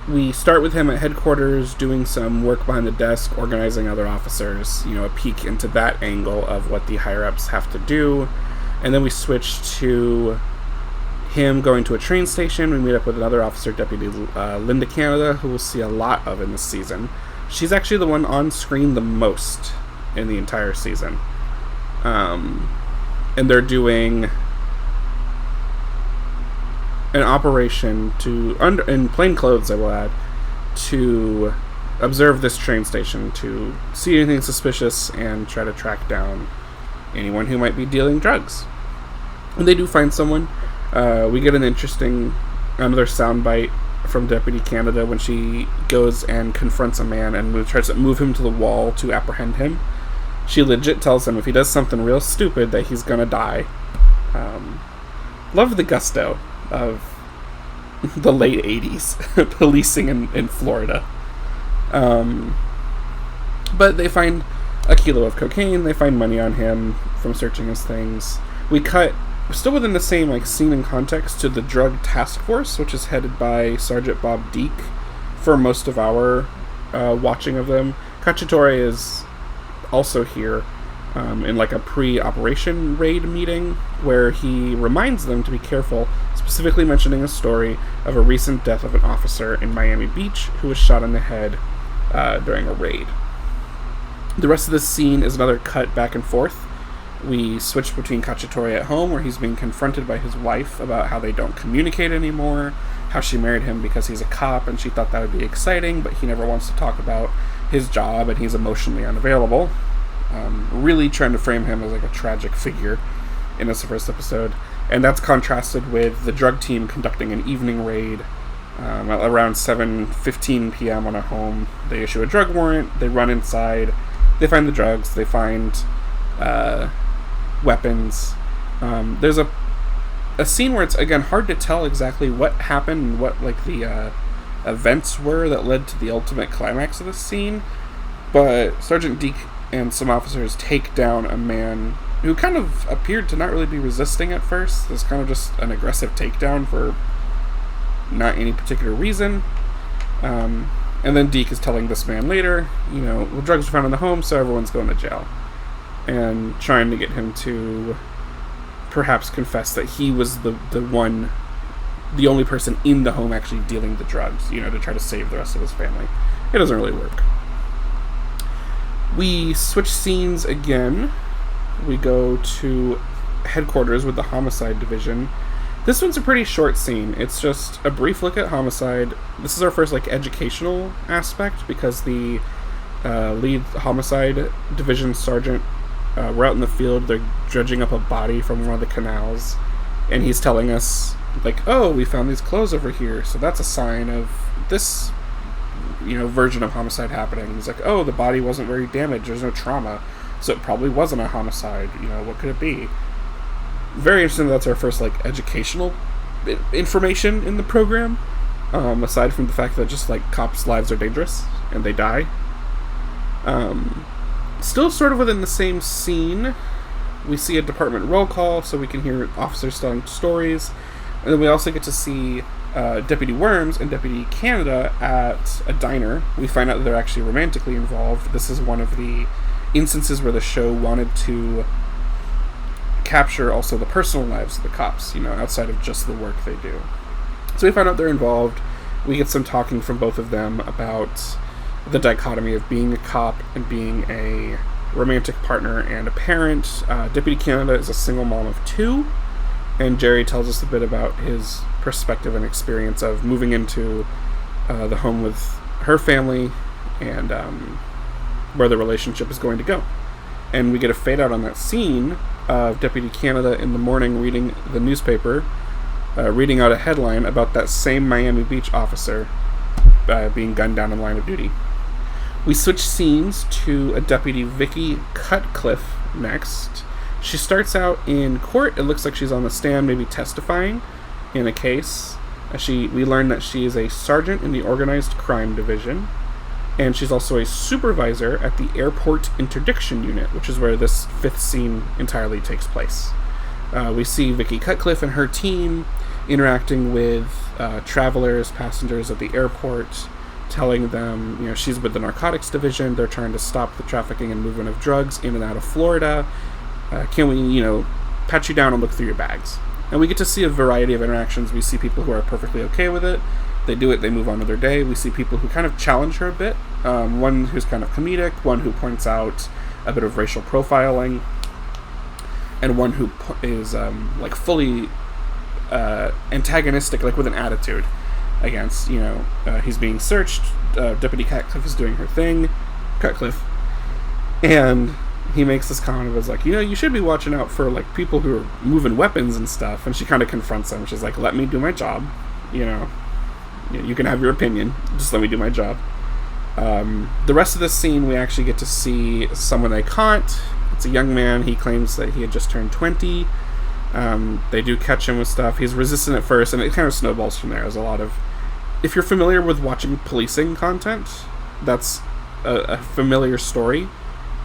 We start with him at headquarters, doing some work behind the desk, organizing other officers, a peek into that angle of what the higher-ups have to do. And then we switch to him going to a train station. We meet up with another officer, Deputy Linda Canada, who we'll see a lot of in this season. She's actually the one on screen the most in the entire season. And they're doing an operation in plain clothes, I will add, to observe this train station, to see anything suspicious and try to track down anyone who might be dealing drugs. And they do find someone. We get an interesting, another soundbite from Deputy Canada when she goes and confronts a man and tries to move him to the wall to apprehend him. She legit tells him if he does something real stupid that he's gonna die. Love the gusto of the late 80s policing in Florida. But they find a kilo of cocaine. They find money on him from searching his things. We cut, still within the same scene and context, to the drug task force, which is headed by Sergeant Bob Deek for most of our watching of them. Cacciatore is also here in a pre-operation raid meeting where he reminds them to be careful, specifically mentioning a story of a recent death of an officer in Miami Beach who was shot in the head during a raid. The rest of this scene is another cut back and forth. We switch between Cacciatore at home, where he's being confronted by his wife about how they don't communicate anymore, how she married him because he's a cop and she thought that would be exciting, but he never wants to talk about his job and he's emotionally unavailable. Really trying to frame him as a tragic figure in this first episode. And that's contrasted with the drug team conducting an evening raid around 7:15 p.m. on a home. They issue a drug warrant, they run inside, they find the drugs, they find weapons. There's a scene where it's, again, hard to tell exactly what happened and what the events were that led to the ultimate climax of this scene. But Sergeant Deek and some officers take down a man who kind of appeared to not really be resisting at first. It's kind of just an aggressive takedown for not any particular reason. And then Deek is telling this man later, the drugs were found in the home, so everyone's going to jail. And trying to get him to perhaps confess that he was the only person in the home actually dealing the drugs, to try to save the rest of his family. It doesn't really work. We switch scenes again. We go to headquarters with the homicide division. This one's a pretty short scene. It's just a brief look at homicide. This is our first educational aspect because the lead homicide division sergeant, we're out in the field. They're dredging up a body from one of the canals, and he's telling us oh, we found these clothes over here, so that's a sign of this version of homicide happening. He's oh, the body wasn't very damaged, there's no trauma, so it probably wasn't a homicide. What could it be? Very interesting that's our first educational information in the program, aside from the fact that just cops' lives are dangerous and they die. Still sort of within the same scene, we see a department roll call so we can hear officers telling stories, and then we also get to see Deputy Worms and Deputy Canada at a diner. We find out that they're actually romantically involved. This is one of the instances where the show wanted to capture also the personal lives of the cops, outside of just the work they do. So we find out they're involved. We get some talking from both of them about the dichotomy of being a cop and being a romantic partner and a parent. Deputy Canada is a single mom of 2, and Jerry tells us a bit about his perspective and experience of moving into the home with her family and where the relationship is going to go. And we get a fade out on that scene of Deputy Canada in the morning reading the newspaper, reading out a headline about that same Miami Beach officer being gunned down in line of duty. We switch scenes to a Deputy Vicky Cutcliffe next. She starts out in court. It looks like she's on the stand, maybe testifying in a case. We learn that she is a sergeant in the Organized Crime Division, and she's also a supervisor at the Airport Interdiction Unit, which is where this 5th scene entirely takes place. We see Vicky Cutcliffe and her team interacting with travelers, passengers at the airport, telling them, she's with the Narcotics Division. They're trying to stop the trafficking and movement of drugs in and out of Florida. Can we, pat you down and look through your bags? And we get to see a variety of interactions. We see people who are perfectly okay with it. They do it, they move on with their day. We see people who kind of challenge her a bit. One who's kind of comedic, one who points out a bit of racial profiling, and one who is fully antagonistic, with an attitude against, he's being searched. Deputy Cutcliffe is doing her thing. Cutcliffe. And he makes this comment of you should be watching out for people who are moving weapons and stuff. And she kind of confronts him. She's like, let me do my job, You can have your opinion. Just let me do my job. The rest of this scene, we actually get to see someone they caught. It's a young man. He claims that he had just turned 20. They do catch him with stuff. He's resistant at first, and it kind of snowballs from there. There's a lot of... If you're familiar with watching policing content, that's a familiar story.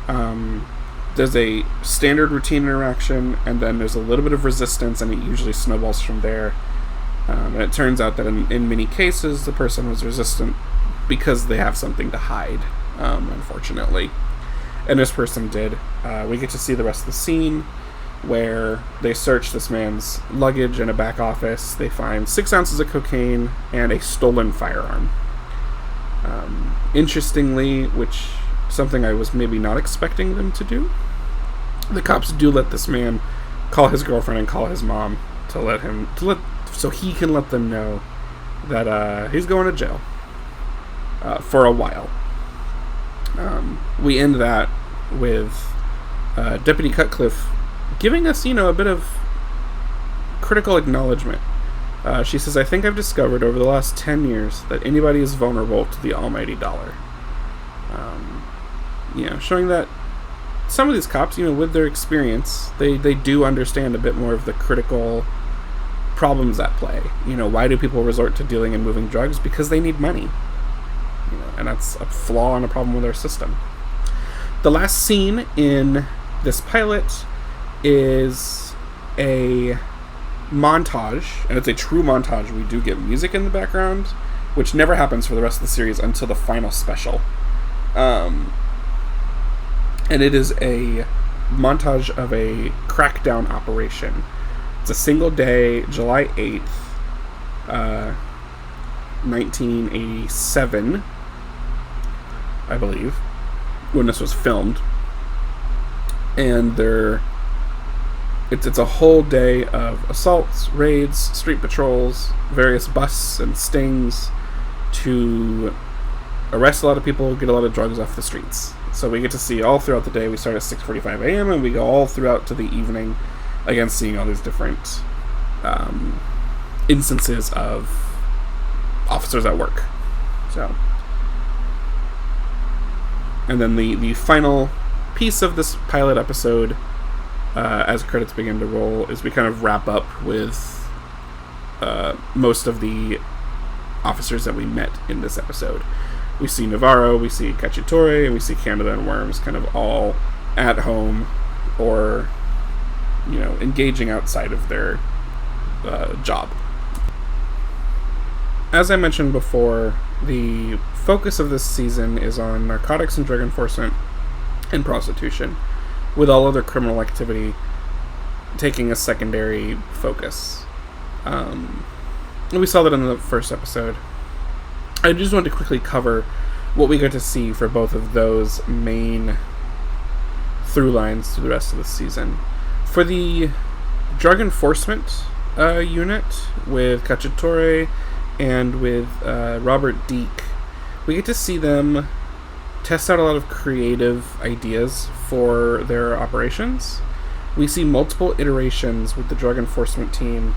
There's a standard routine interaction, and then there's a little bit of resistance, and it usually snowballs from there. And it turns out that in many cases, the person was resistant because they have something to hide, unfortunately. And this person did. We get to see the rest of the scene, where they search this man's luggage in a back office. They find 6 ounces of cocaine and a stolen firearm. Interestingly, which something I was maybe not expecting them to do, the cops do let this man call his girlfriend and call his mom so he can let them know that he's going to jail for a while. We end that with Deputy Cutcliffe giving us, a bit of critical acknowledgement. She says, "I think I've discovered over the last 10 years that anybody is vulnerable to the almighty dollar." Showing that some of these cops, with their experience, they do understand a bit more of the critical problems at play. Why do people resort to dealing and moving drugs? Because they need money. And that's a flaw and a problem with our system. The last scene in this pilot is a montage, and it's a true montage. We do get music in the background, which never happens for the rest of the series until the final special. And it is a montage of a crackdown operation. It's a single day, July 8th, 1987, I believe, when this was filmed. And it's a whole day of assaults, raids, street patrols, various busts and stings to arrest a lot of people, get a lot of drugs off the streets. So we get to see all throughout the day. We start at 6:45 a.m. and we go all throughout to the evening, again seeing all these different instances of officers at work. So, and then the final piece of this pilot episode, as credits begin to roll, is we kind of wrap up with most of the officers that we met in this episode. We see Navarro, we see Cacciatore, and we see Canada and Worms kind of all at home or, engaging outside of their job. As I mentioned before, the focus of this season is on narcotics and drug enforcement and prostitution, with all other criminal activity taking a secondary focus. And we saw that in the first episode. I just wanted to quickly cover what we got to see for both of those main through lines through the rest of the season. For the drug enforcement unit with Cacciatore and with Robert Deek, we get to see them test out a lot of creative ideas for their operations. We see multiple iterations with the drug enforcement team,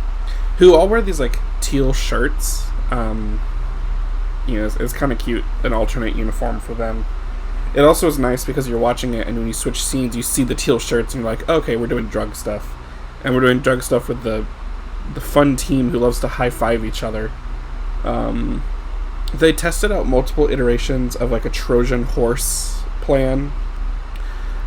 who all wear these teal shirts. It's kind of cute, an alternate uniform for them. It also is nice because you're watching it, and when you switch scenes, you see the teal shirts, and you're like, okay, we're doing drug stuff. And we're doing drug stuff with the fun team who loves to high-five each other. They tested out multiple iterations of a Trojan horse plan,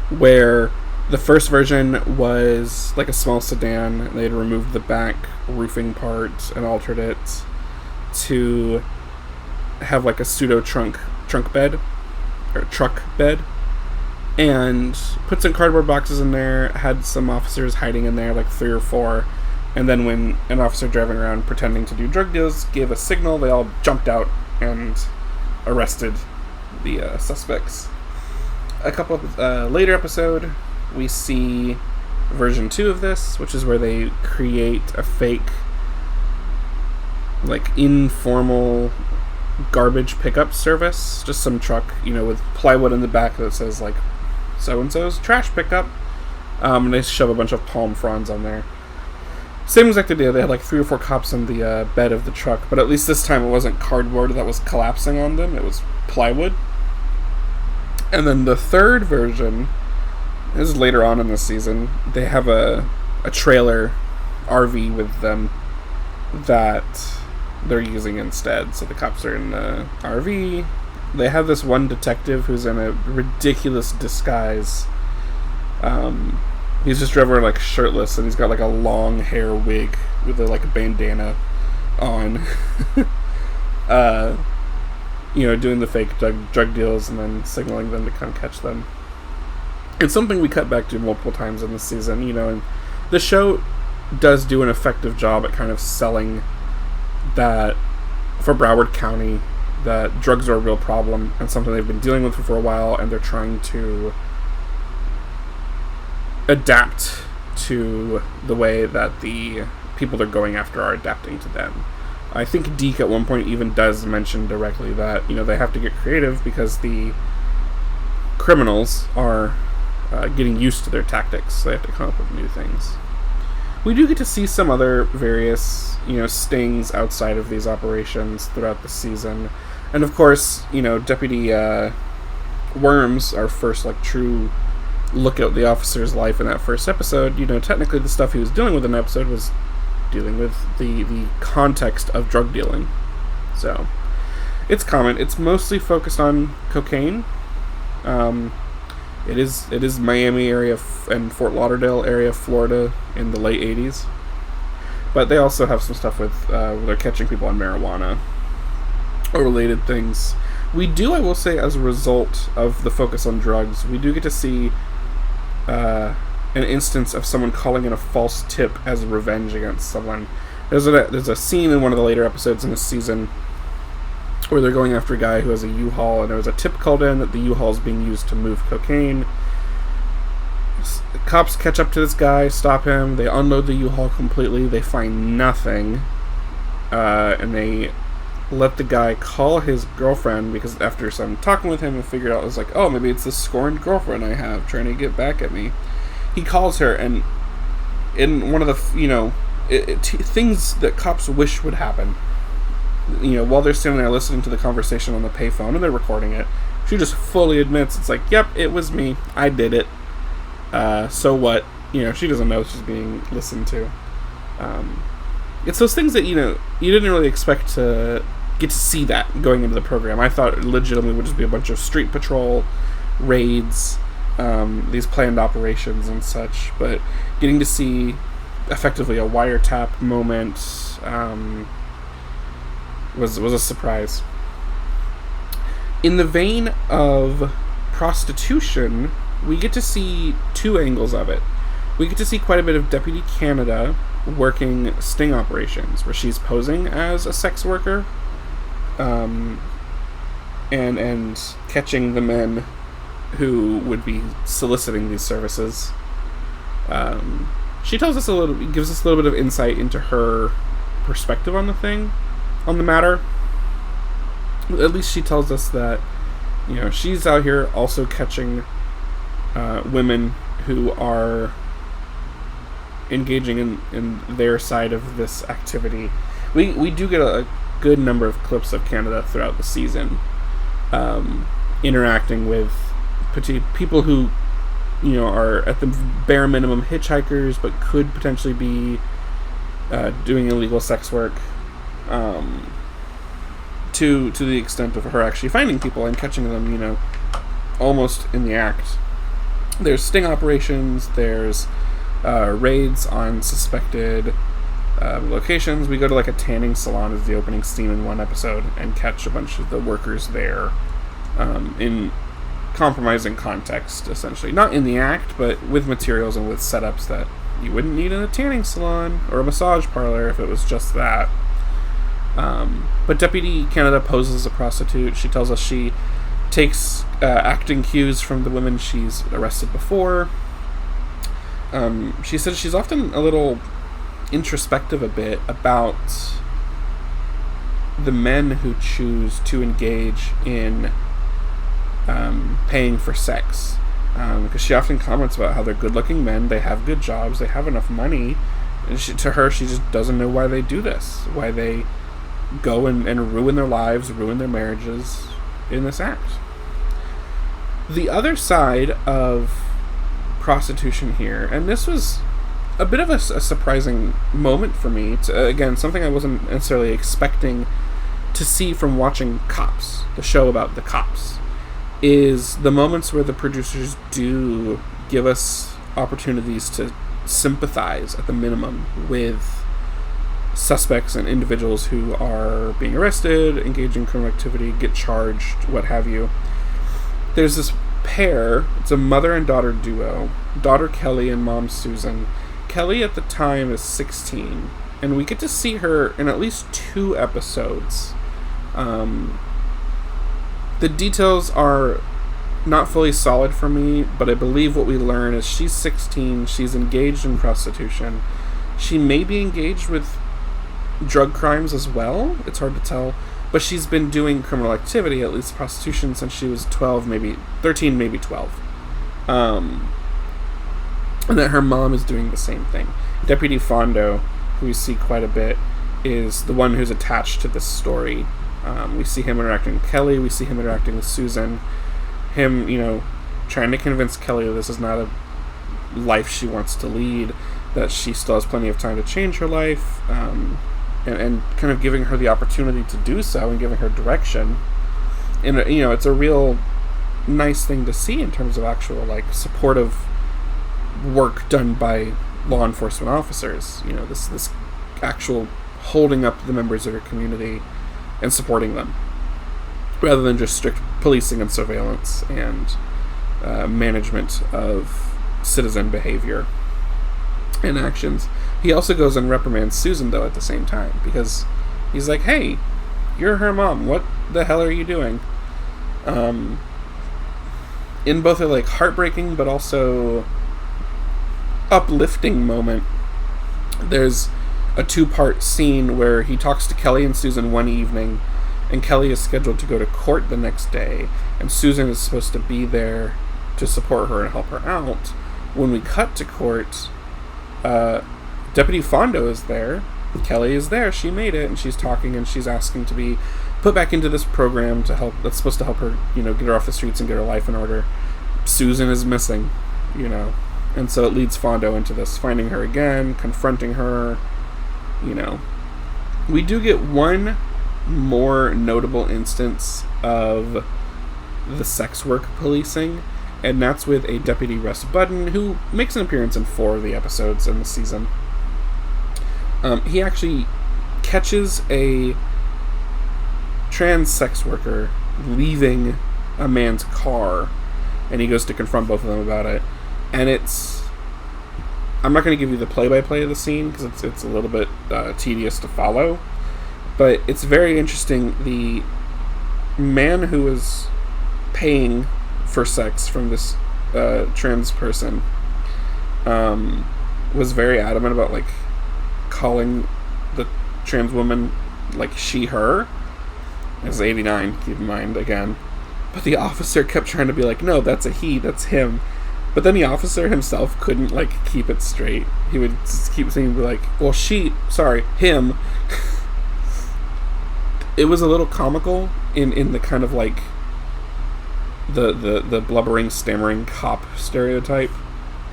where the first version was a small sedan. They had removed the back roofing part and altered it to have a pseudo truck bed, and put some cardboard boxes in there, had some officers hiding in there, 3 or 4, and then when an officer driving around pretending to do drug deals gave a signal, they all jumped out and arrested the suspects. A couple of later episode, we see version 2 of this, which is where they create a fake informal garbage pickup service, just some truck, with plywood in the back that says so-and-so's trash pickup. And they shove a bunch of palm fronds on there. Same exact idea. They had like 3 or 4 cops in the bed of the truck, but at least this time it wasn't cardboard that was collapsing on them. It was plywood. And then the third version, this is later on in the season, they have a trailer RV with them that they're using instead. So the cops are in the RV. They have this one detective who's in a ridiculous disguise. He's just driving like shirtless, and he's got like a long hair wig with a bandana on. Doing the fake drug deals and then signaling them to come catch them. It's something we cut back to multiple times in this season, and the show does do an effective job at kind of selling that for Broward County, that drugs are a real problem and something they've been dealing with for a while, and they're trying to adapt to the way that the people they're going after are adapting to them. I think Deke at one point even does mention directly that, they have to get creative because the criminals are getting used to their tactics, so they have to come up with new things. We do get to see some other various, stings outside of these operations throughout the season. And of course, Deputy Worms, our first, true look at the officer's life in that first episode, technically the stuff he was dealing with in the episode was dealing with the context of drug dealing. So, it's common. It's mostly focused on cocaine. It is Miami area and Fort Lauderdale area, Florida, in the late 80s. But they also have some stuff with where they're catching people on marijuana or related things. We do, I will say, as a result of the focus on drugs, we do get to see an instance of someone calling in a false tip as revenge against someone. There's a scene in one of the later episodes in this season where they're going after a guy who has a U-Haul, and there was a tip called in that the U-Haul is being used to move cocaine. Cops catch up to this guy, stop him, they unload the U-Haul completely, they find nothing, and they let the guy call his girlfriend, because after some talking with him and figured out, it was like, oh, maybe it's this scorned girlfriend I have trying to get back at me. He calls her, and in one of the, things that cops wish would happen, while they're standing there listening to the conversation on the payphone, and they're recording it, she just fully admits, it's like, yep, it was me, I did it, so what, she doesn't know she's being listened to. It's those things that, you didn't really expect to get to see that going into the program. I thought it legitimately would just be a bunch of street patrol, raids, these planned operations and such, but getting to see effectively a wiretap moment was a surprise. In the vein of prostitution, we get to see 2 angles of it. We get to see quite a bit of Deputy Canada working sting operations, where she's posing as a sex worker, and catching the men who would be soliciting these services. She gives us a little bit of insight into her perspective on the matter. At least she tells us that, she's out here also catching women who are engaging in their side of this activity. We do get a good number of clips of Canada throughout the season, interacting with people who, are at the bare minimum hitchhikers, but could potentially be doing illegal sex work, to the extent of her actually finding people and catching them, almost in the act. There's sting operations, there's raids on suspected locations. We go to a tanning salon as the opening scene in one episode and catch a bunch of the workers there in compromising context, essentially. Not in the act, but with materials and with setups that you wouldn't need in a tanning salon or a massage parlor if it was just that. But Deputy Canada poses as a prostitute. She tells us she takes acting cues from the women she's arrested before. She says she's often a little introspective a bit about the men who choose to engage in paying for sex. Because she often comments about how they're good-looking men, they have good jobs, they have enough money, And to her, she just doesn't know why they do this, why they go and ruin their lives, ruin their marriages in this act. The other side of prostitution here, and this was a bit of a surprising moment for me, again, something I wasn't necessarily expecting to see from watching Cops, the show about the cops, is the moments where the producers do give us opportunities to sympathize, at the minimum, with suspects and individuals who are being arrested, engaging in criminal activity, get charged, what have you. There's this pair, it's a mother and daughter duo, daughter Kelly and mom Susan. Kelly at the time is 16, and we get to see her in at least 2 episodes. The details are not fully solid for me, but I believe what we learn is she's 16, she's engaged in prostitution. She may be engaged with drug crimes as well, it's hard to tell, but she's been doing criminal activity, at least prostitution, since she was 12, maybe 13, maybe 12. And that her mom is doing the same thing. Deputy Fondo, who we see quite a bit, is the one who's attached to this story. We see him interacting with Kelly, we see him interacting with Susan, him, trying to convince Kelly that this is not a life she wants to lead, that she still has plenty of time to change her life, and kind of giving her the opportunity to do so and giving her direction. And, it's a real nice thing to see in terms of actual, supportive work done by law enforcement officers. This actual holding up the members of your community and supporting them, rather than just strict policing and surveillance and management of citizen behavior and actions. He also goes and reprimands Susan, though, at the same time, because he's like, hey, you're her mom, what the hell are you doing? In both a heartbreaking but also uplifting moment, there's a 2-part scene where he talks to Kelly and Susan one evening, and Kelly is scheduled to go to court the next day, and Susan is supposed to be there to support her and help her out. When we cut to court, Deputy Fondo is there, Kelly is there, she made it, and she's talking and she's asking to be put back into this program that's supposed to help her, get her off the streets and get her life in order. Susan is missing, and so it leads Fondo into this, finding her again, confronting her. We do get one more notable instance of the sex work policing, and that's with a Deputy Russ Budden, who makes an appearance in 4 of the episodes in the season. He actually catches a trans sex worker leaving a man's car, and he goes to confront both of them about it. And I'm not going to give you the play-by-play of the scene, because it's a little bit tedious to follow, but it's very interesting. The man who was paying for sex from this trans person was very adamant about calling the trans woman she, her. It's 89, keep in mind, again. But the officer kept trying to be no, that's a he, that's him. But then the officer himself couldn't keep it straight. He would just keep saying well, him. It was a little comical in the kind of the blubbering, stammering cop stereotype.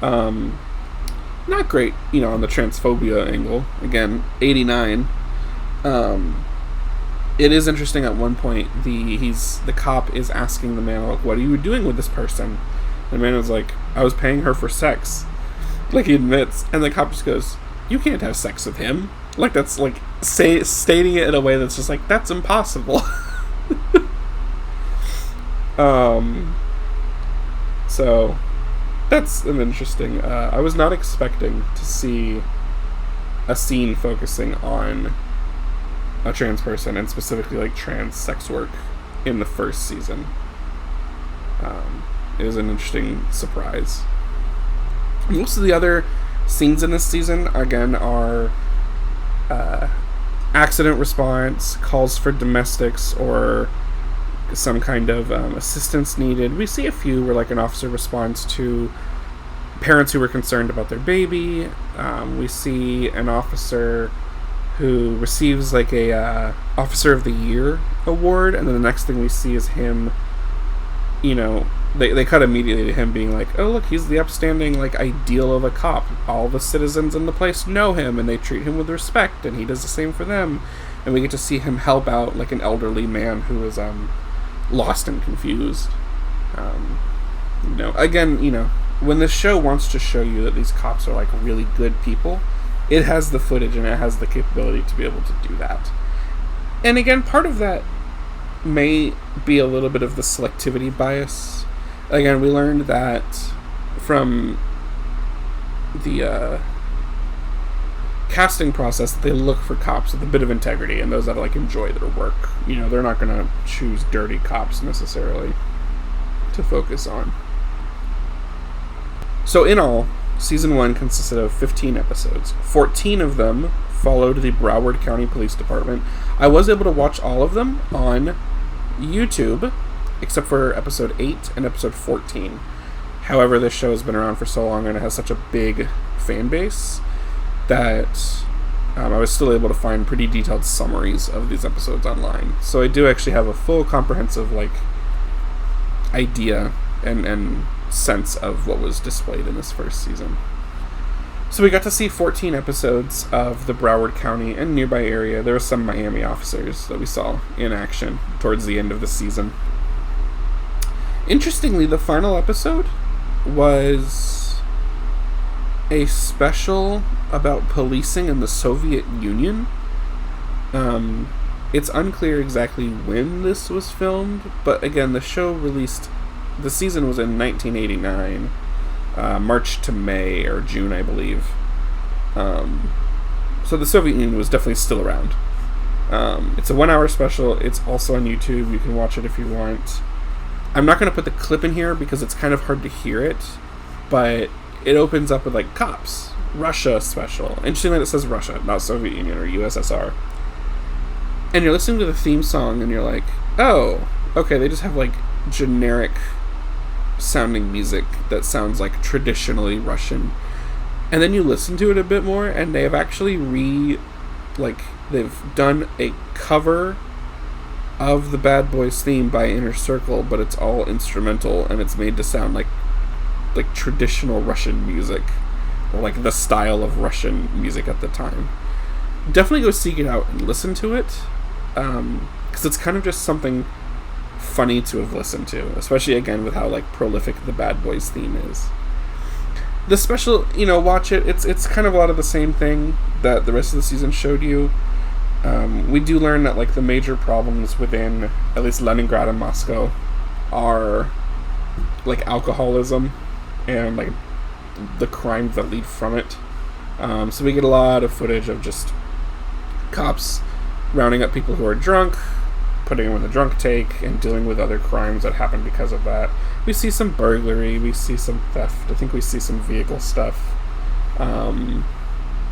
Not great, on the transphobia angle. Again, 89. It is interesting at one point, the cop is asking the man, what are you doing with this person? And the man was I was paying her for sex. He admits, and the cop just goes, you can't have sex with him. That's stating it in a way that's just that's impossible. So that's an interesting, I was not expecting to see a scene focusing on a trans person, and specifically trans sex work, in the first season. It was an interesting surprise. Most of the other scenes in this season, again, are accident response, calls for domestics, or some kind of assistance needed. We see a few where an officer responds to parents who were concerned about their baby. We see an officer who receives like a Officer of the Year award, and then the next thing we see is him, you know, they cut immediately to him being like, oh look, he's the upstanding like ideal of a cop. All the citizens in the place know him and they treat him with respect, and he does the same for them. And we get to see him help out like an elderly man who is lost and confused. You know, again, you know, when the show wants to show you that these cops are like really good people, it has the footage and it has the capability to be able to do that. And again, part of that may be a little bit of the selectivity bias. Again, we learned that from the casting process, that they look for cops with a bit of integrity and those that like enjoy their work. You know, they're not going to choose dirty cops necessarily to focus on. So in all, Season 1 consisted of 15 episodes. 14 of them followed the Broward County Police Department. I was able to watch all of them on YouTube, except for episode 8 and episode 14. However, this show has been around for so long and it has such a big fan base that I was still able to find pretty detailed summaries of these episodes online. So I do actually have a full comprehensive like idea and sense of what was displayed in this first season. So we got to see 14 episodes of the Broward County and nearby area. There were some Miami officers that we saw in action towards the end of the season. Interestingly, the final episode was a special about policing in the Soviet Union. It's unclear exactly when this was filmed, but again, the season was in 1989, March to May or June, I believe. So the Soviet Union was definitely still around. It's a 1-hour special. It's also on YouTube. You can watch it if you want. I'm not going to put the clip in here because it's kind of hard to hear it, but it opens up with like cops, Russia special. Interestingly, it says Russia, not Soviet Union or USSR. And you're listening to the theme song and you're like, oh, okay, they just have like generic sounding music that sounds like traditionally Russian. And then you listen to it a bit more and they have actually they've done a cover of the Bad Boys theme by Inner Circle, but it's all instrumental and it's made to sound like traditional Russian music, or like the style of Russian music at the time. Definitely go seek it out and listen to it, because it's kind of just something funny to have listened to, especially again with how like prolific the Bad Boys theme is. The special, you know, watch it. It's kind of a lot of the same thing that the rest of the season showed you. We do learn that like the major problems within at least Leningrad and Moscow are like alcoholism and like the crimes that lead from it. So we get a lot of footage of just cops rounding up people who are drunk, putting them in the drunk take, and dealing with other crimes that happen because of that. We see some burglary, we see some theft, I think we see some vehicle stuff.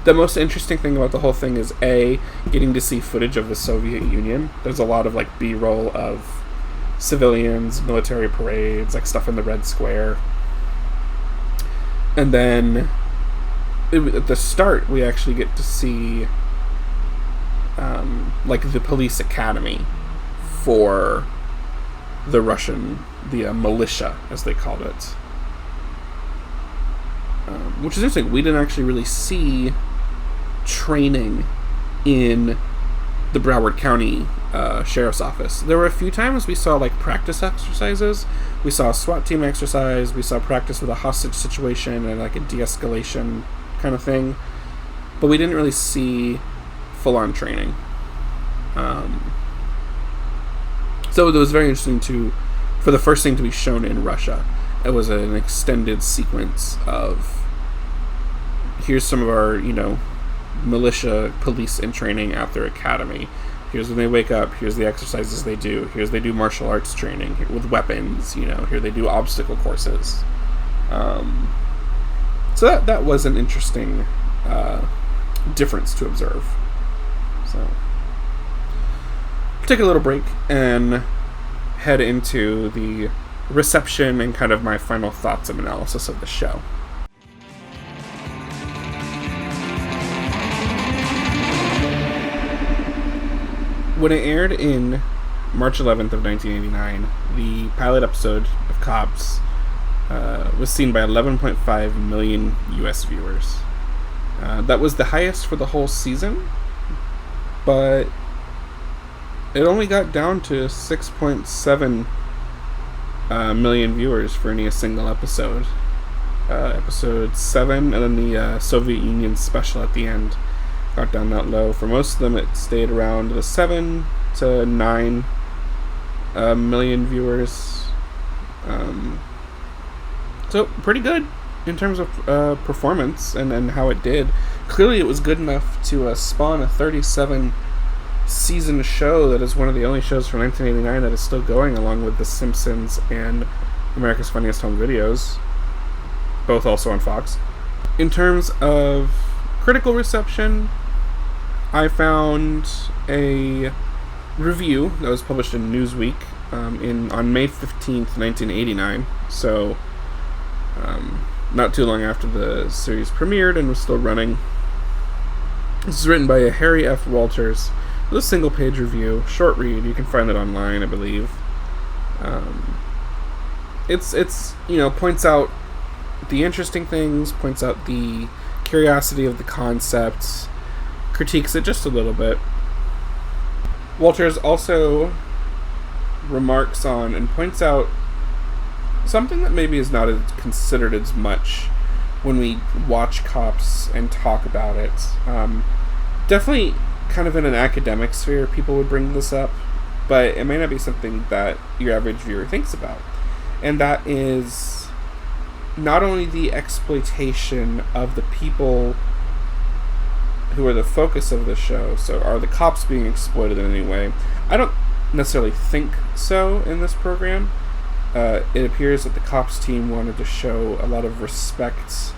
The most interesting thing about the whole thing is getting to see footage of the Soviet Union. There's a lot of like B-roll of civilians, military parades, like stuff in the Red Square. And then at the start we actually get to see like the police academy for the Russian, the militia as they called it, which is interesting. We didn't actually really see training in the Broward County Sheriff's Office. There were a few times we saw like practice exercises. We saw a SWAT team exercise. We saw practice with a hostage situation and like a de-escalation kind of thing. But we didn't really see full-on training. So it was very interesting for the first thing to be shown in Russia. It was an extended sequence of, here's some of our, you know, militia police in training at their academy. Here's when they wake up. Here's the exercises they do. Here's they do martial arts training with weapons. You know, here they do obstacle courses. So that was an interesting difference to observe. So take a little break and head into the reception and kind of my final thoughts and analysis of the show. When it aired in March 11th of 1989, the pilot episode of Cops was seen by 11.5 million U.S. viewers. That was the highest for the whole season, but it only got down to 6.7 million viewers for any single episode. Episode 7, and then the Soviet Union special at the end got down that low. For most of them, it stayed around the 7 to 9 million viewers. So pretty good in terms of performance and how it did. Clearly it was good enough to spawn a 37 season show that is one of the only shows from 1989 that is still going, along with The Simpsons and America's Funniest Home Videos, both also on Fox. In terms of critical reception, I found a review that was published in Newsweek on May 15th, 1989, so not too long after the series premiered and was still running. This is written by Harry F. Walters. It's a single-page review, short read. You can find it online, I believe. It's points out the interesting things, points out the curiosity of the concept, critiques it just a little bit. Walters also remarks on and points out something that maybe is not considered as much when we watch Cops and talk about it. Definitely kind of in an academic sphere, people would bring this up, but it may not be something that your average viewer thinks about. And that is not only the exploitation of the people who are the focus of the show. So are the cops being exploited in any way? I don't necessarily think so in this program. It appears that the cops team wanted to show a lot of respect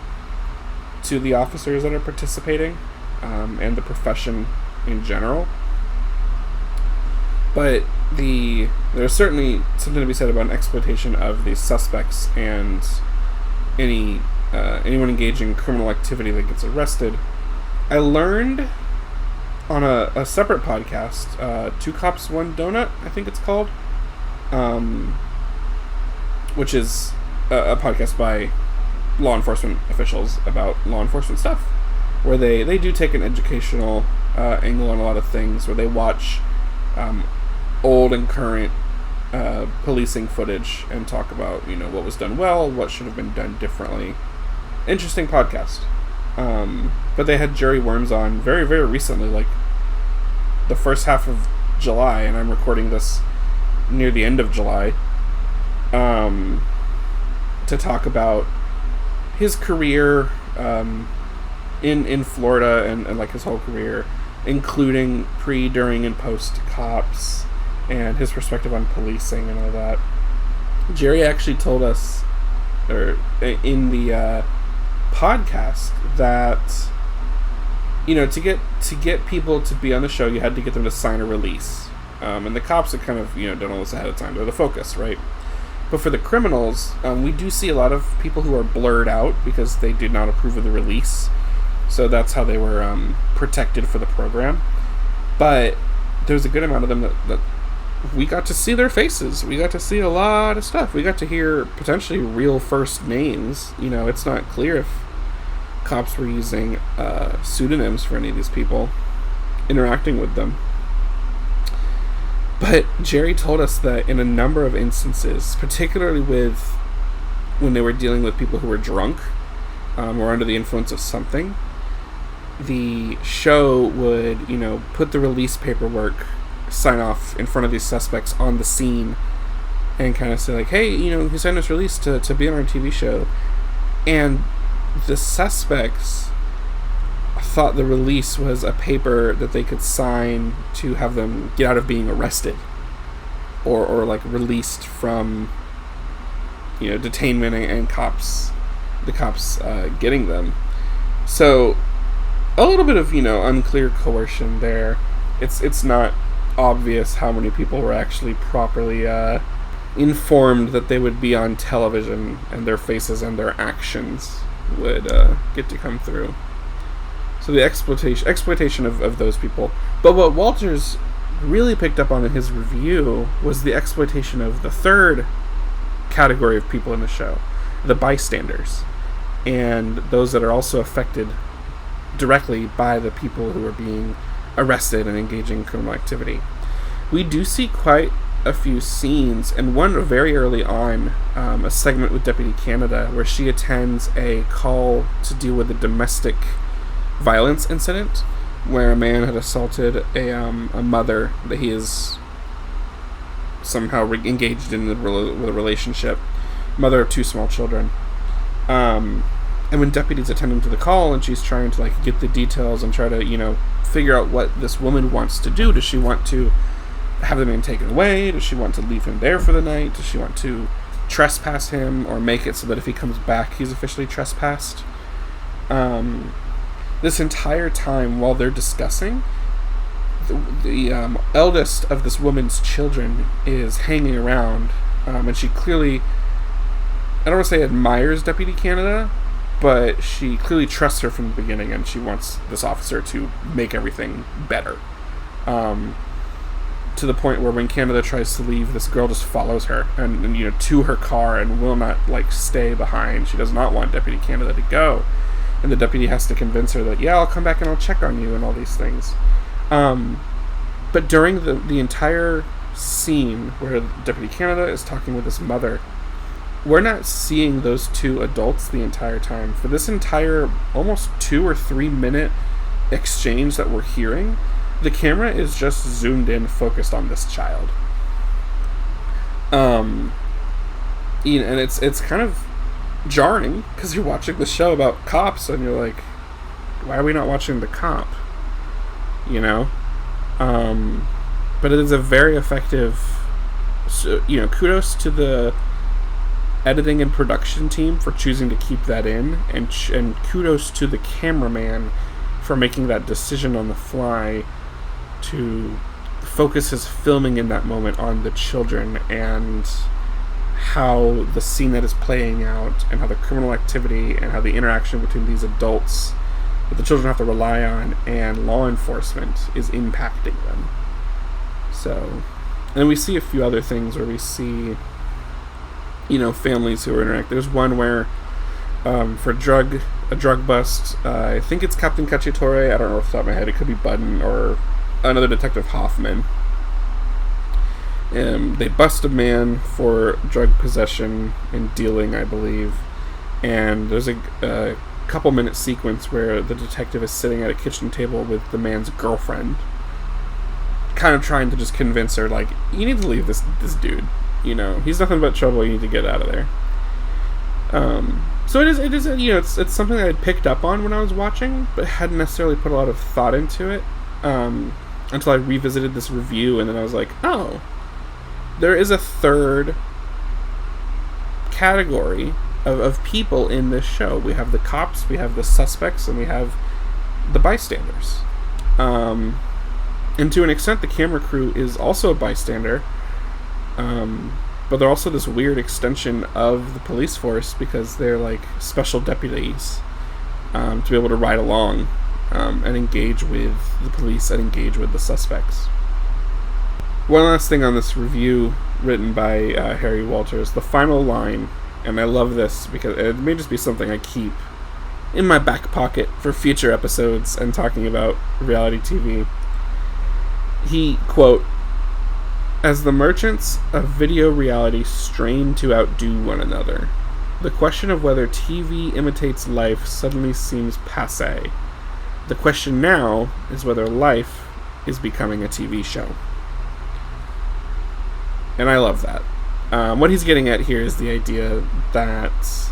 to the officers that are participating, and the profession in general. But there's certainly something to be said about an exploitation of the suspects and anyone engaging in criminal activity that gets arrested. I learned on a separate podcast, Two Cops, One Donut, I think it's called, which is a podcast by law enforcement officials about law enforcement stuff, where they do take an educational angle on a lot of things, where they watch old and current policing footage and talk about what was done well, what should have been done differently. Interesting podcast. But they had Jerry Worms on very, very recently, like the first half of July, and I'm recording this near the end of July, to talk about his career in Florida and like his whole career, including pre, during, and post Cops, and his perspective on policing and all that. Jerry actually told us, or in the podcast, that to get people to be on the show, you had to get them to sign a release, and the cops had kind of done all this ahead of time. They're the focus, right? But for the criminals, we do see a lot of people who are blurred out because they did not approve of the release, so that's how they were protected for the program. But there's a good amount of them that we got to see their faces. We got to see a lot of stuff. We got to hear potentially real first names. It's not clear if cops were using pseudonyms for any of these people interacting with them. But Jerry told us that in a number of instances, particularly when they were dealing with people who were drunk or under the influence of something, the show would, put the release paperwork, sign off in front of these suspects on the scene, and kind of say like, hey, he signed this release to be on our TV show. And the suspects thought the release was a paper that they could sign to have them get out of being arrested, or like released from detainment and the cops getting them. So a little bit of unclear coercion there. It's not obvious how many people were actually properly informed that they would be on television and their faces and their actions would get to come through. So the exploitation of those people. But what Walters really picked up on in his review was the exploitation of the third category of people in the show, the bystanders, and those that are also affected directly by the people who are being arrested and engaging in criminal activity. We do see quite a few scenes, and one very early on, a segment with Deputy Canada where she attends a call to deal with a domestic violence incident where a man had assaulted a mother that he is somehow engaged in with a relationship, mother of 2 small children. And when deputies attend him to the call and she's trying to get the details and try to, figure out what this woman wants to do. Does she want to have the man taken away? Does she want to leave him there for the night? Does she want to trespass him or make it so that if he comes back, he's officially trespassed? This entire time while they're discussing, the eldest of this woman's children is hanging around, and she clearly, I don't want to say admires Deputy Canada, but she clearly trusts her from the beginning, and she wants this officer to make everything better. To the point where when Canada tries to leave, this girl just follows her and to her car and will not stay behind. She does not want Deputy Canada to go, and the deputy has to convince her that I'll come back and I'll check on you and all these things. But during the entire scene where Deputy Canada is talking with this mother, we're not seeing those 2 adults the entire time. For this entire almost 2 or 3 minute exchange that we're hearing, the camera is just zoomed in, focused on this child. And it's kind of jarring because you're watching the show about cops and you're like, why are we not watching the cop? But it is a very effective. Kudos to the editing and production team for choosing to keep that in, and kudos to the cameraman for making that decision on the fly to focus his filming in that moment on the children and how the scene that is playing out and how the criminal activity and how the interaction between these adults that the children have to rely on and law enforcement is impacting them. So, and we see a few other things where we see families who are interacting. There's one where for a drug bust, I think it's Captain Cacciatore, I don't know off the top of my head, it could be Budden or another Detective Hoffman. They bust a man for drug possession and dealing, I believe, and there's a couple minute sequence where the detective is sitting at a kitchen table with the man's girlfriend, kind of trying to just convince her, you need to leave this dude. He's nothing but trouble. You need to get out of there. So it is. It's something that I'd picked up on when I was watching, but hadn't necessarily put a lot of thought into it until I revisited this review, and then I was like, oh, there is a third category of people in this show. We have the cops, we have the suspects, and we have the bystanders. And to an extent, the camera crew is also a bystander. But they're also this weird extension of the police force because they're special deputies to be able to ride along and engage with the police and engage with the suspects. One last thing on this review written by Harry Walters, the final line, and I love this because it may just be something I keep in my back pocket for future episodes and talking about reality TV. He, quote, "As the merchants of video reality strain to outdo one another, the question of whether TV imitates life suddenly seems passé. The question now is whether life is becoming a TV show." And I love that. What he's getting at here is the idea that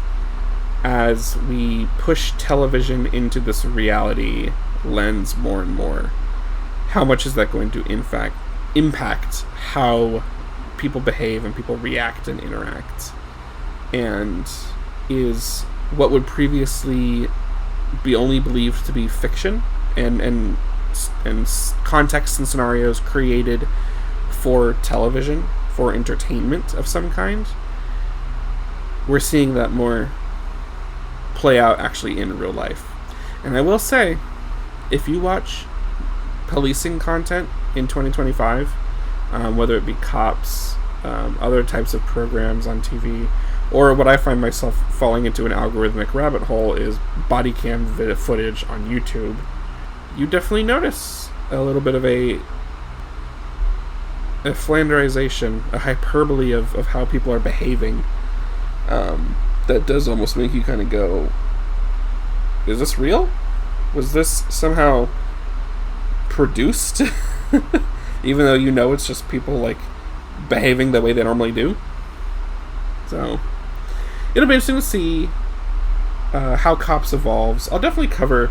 as we push television into this reality lens more and more, how much is that going to impact how people behave and people react and interact? And is what would previously be only believed to be fiction and context and scenarios created for television, for entertainment of some kind, we're seeing that more play out actually in real life. And I will say, if you watch policing content in 2025, whether it be Cops, other types of programs on TV, or what I find myself falling into an algorithmic rabbit hole is body cam footage on YouTube. You definitely notice a little bit of a flanderization, a hyperbole of how people are behaving. That does almost make you kind of go, is this real? Was this somehow produced? Even though you know it's just people like behaving the way they normally do. So it'll be interesting to see how Cops evolves. I'll definitely cover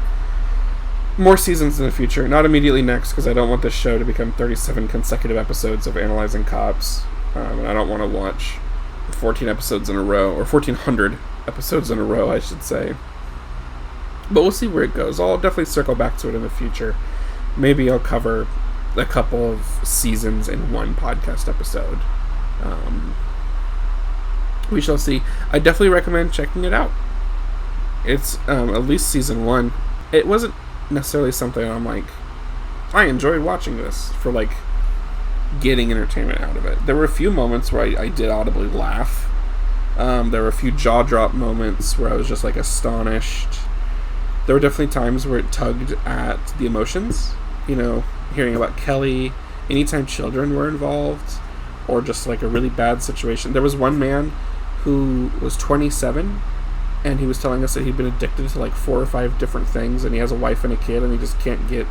more seasons in the future. Not immediately next, because I don't want this show to become 37 consecutive episodes of analyzing Cops. And I don't want to watch 14 episodes in a row, or 1,400 episodes in a row, I should say. But we'll see where it goes. I'll definitely circle back to it in the future. Maybe I'll cover a couple of seasons in one podcast episode. We shall see. I definitely recommend checking it out. It's at least season 1. It wasn't necessarily something I'm like, I enjoyed watching this for like getting entertainment out of it. There were a few moments where I did audibly laugh. There were a few jaw drop moments where I was just like astonished. There were definitely times where it tugged at the emotions. You know, hearing about Kelly, anytime children were involved, or just like a really bad situation. There was one man who was 27, and he was telling us that he'd been addicted to like 4 or 5 different things, and he has a wife and a kid, and he just can't get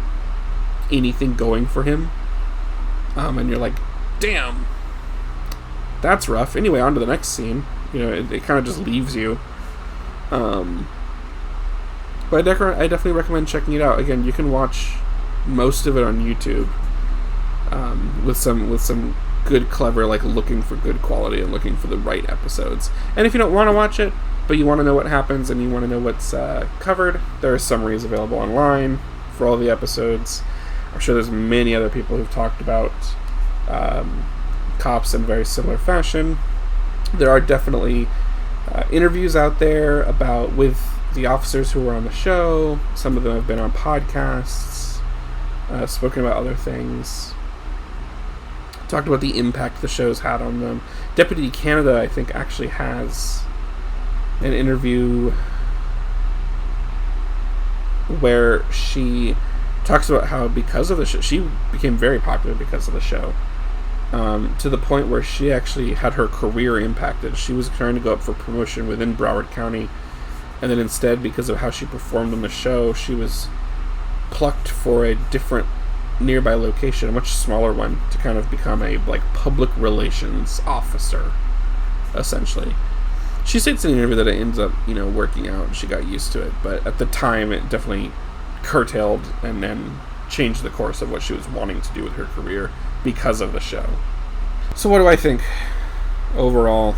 anything going for him. And you're like, damn, that's rough. Anyway, on to the next scene. You know, it kind of just leaves you. But I definitely recommend checking it out. Again, you can watch most of it on YouTube, with some good, clever, like looking for good quality and looking for the right episodes. And if you don't want to watch it, but you want to know what happens and you want to know what's covered, there are summaries available online for all the episodes. I'm sure there's many other people who've talked about Cops in very similar fashion. There are definitely interviews out there with the officers who were on the show. Some of them have been on podcasts, spoken about other things, talked about the impact the show's had on them. Deputy Canada, I think, actually has an interview where she talks about how because of the show, she became very popular because of the show, to the point where she actually had her career impacted. She was trying to go up for promotion within Broward County, and then instead, because of how she performed on the show, she was plucked for a different nearby location, a much smaller one, to kind of become a like public relations officer, essentially. She states in the interview that it ends up, working out, and she got used to it, but at the time it definitely curtailed and then changed the course of what she was wanting to do with her career because of the show. So what do I think overall?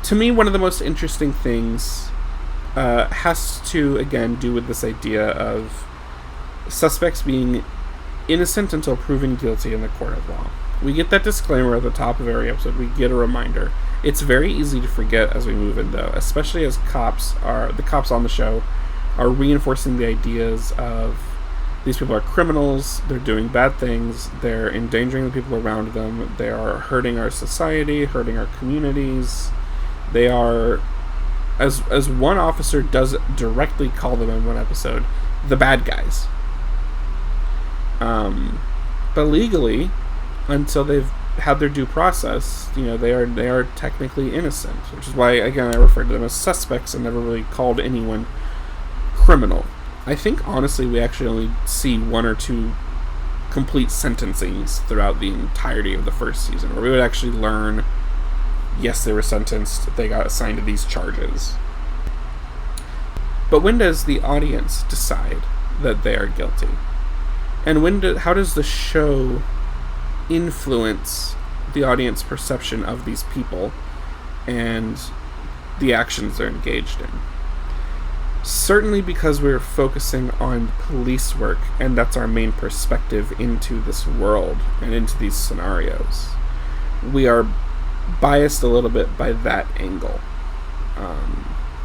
To me, one of the most interesting things has to, again, do with this idea of suspects being innocent until proven guilty in the court of law. We get that disclaimer at the top of every episode. We get a reminder. It's very easy to forget as we move in, though, especially as the cops on the show are reinforcing the ideas of these people are criminals, they're doing bad things, they're endangering the people around them, they are hurting our society, hurting our communities. They are, as one officer does directly call them in one episode, the bad guys. But legally, until they've had their due process, they are technically innocent, which is why, again, I refer to them as suspects and never really called anyone criminal. I think, honestly, we actually only see 1 or 2 complete sentencings throughout the entirety of the first season, where we would actually learn, yes, they were sentenced, they got assigned to these charges. But when does the audience decide that they are guilty? And how does the show influence the audience perception of these people and the actions they're engaged in? Certainly because we're focusing on police work, and that's our main perspective into this world and into these scenarios. We are biased a little bit by that angle.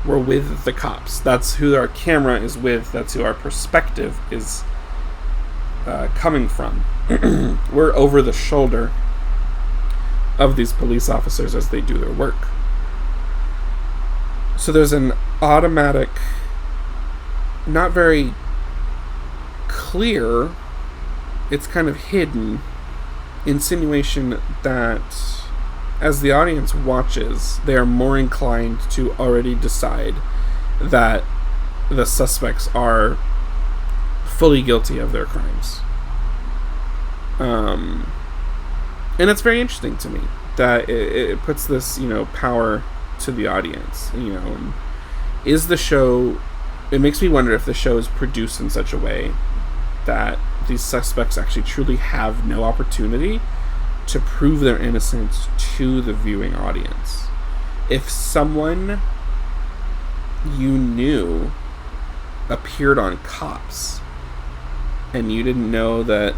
We're with the cops. That's who our camera is with. That's who our perspective is coming from. We're over the shoulder of these police officers as they do their work. So there's an automatic, not very clear, it's kind of hidden insinuation that as the audience watches, they are more inclined to already decide that the suspects are fully guilty of their crimes. And it's very interesting to me that it puts this, power to the audience. Is the show... It makes me wonder if the show is produced in such a way that these suspects actually truly have no opportunity to prove their innocence to the viewing audience. If someone you knew appeared on Cops and you didn't know that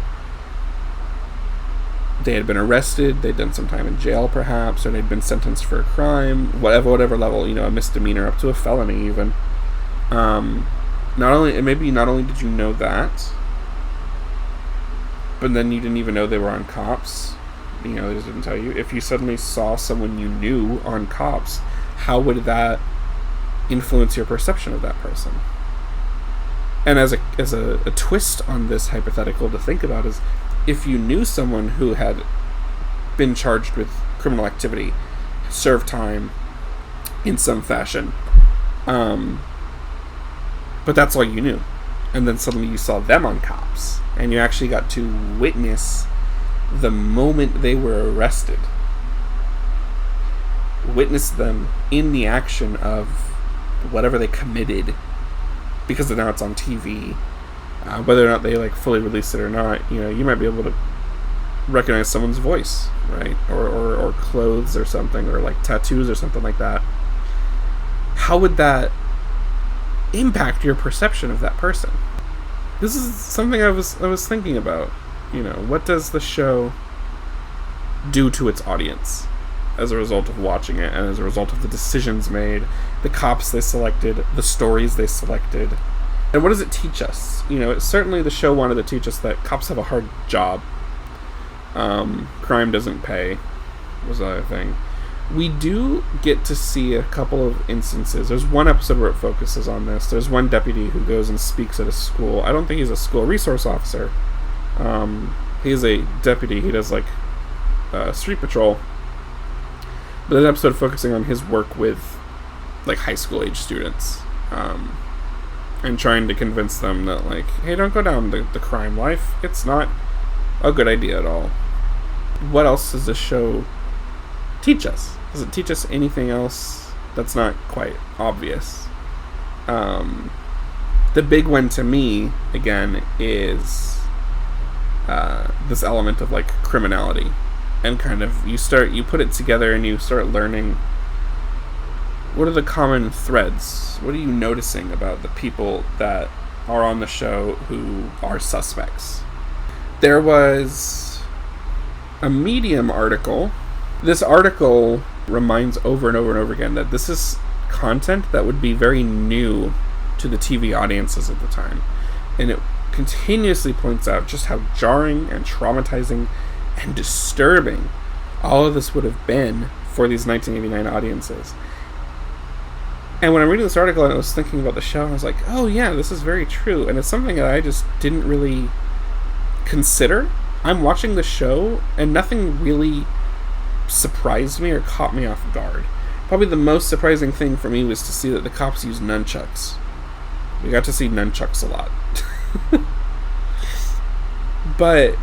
they had been arrested, they'd done some time in jail perhaps, or they'd been sentenced for a crime, whatever level, a misdemeanor up to a felony even. Not only did you know that, but then you didn't even know they were on Cops. They just didn't tell you. If you suddenly saw someone you knew on Cops, how would that influence your perception of that person? And as a twist on this hypothetical to think about is, if you knew someone who had been charged with criminal activity, served time in some fashion, but that's all you knew, and then suddenly you saw them on Cops, and you actually got to witness the moment they were arrested, witness them in the action of whatever they committed, because now it's on TV. Whether or not they fully release it or not, you might be able to recognize someone's voice, right? Or clothes or something, or tattoos or something like that. How would that impact your perception of that person? This is something I was thinking about. What does the show do to its audience as a result of watching it, and as a result of the decisions made, the cops they selected, the stories they selected? And what does it teach us? Certainly the show wanted to teach us that cops have a hard job. Crime doesn't pay, was the other thing. We do get to see a couple of instances. There's one episode where it focuses on this. There's one deputy who goes and speaks at a school. I don't think he's a school resource officer. He's a deputy. He does street patrol. But there's an episode focusing on his work with high school age students. And trying to convince them that, hey, don't go down the crime life. It's not a good idea at all. What else does this show teach us? Does it teach us anything else that's not quite obvious? The big one to me, again, is this element of, criminality. And kind of, you put it together and you start learning, what are the common threads? What are you noticing about the people that are on the show who are suspects? There was a Medium article. This article reminds over and over and over again that this is content that would be very new to the TV audiences at the time. And it continuously points out just how jarring and traumatizing and disturbing all of this would have been for these 1989 audiences. And when I'm reading this article and I was thinking about the show, I was like, oh yeah, this is very true. And it's something that I just didn't really consider. I'm watching the show and nothing really surprised me or caught me off guard. Probably the most surprising thing for me was to see that the cops use nunchucks. We got to see nunchucks a lot. But,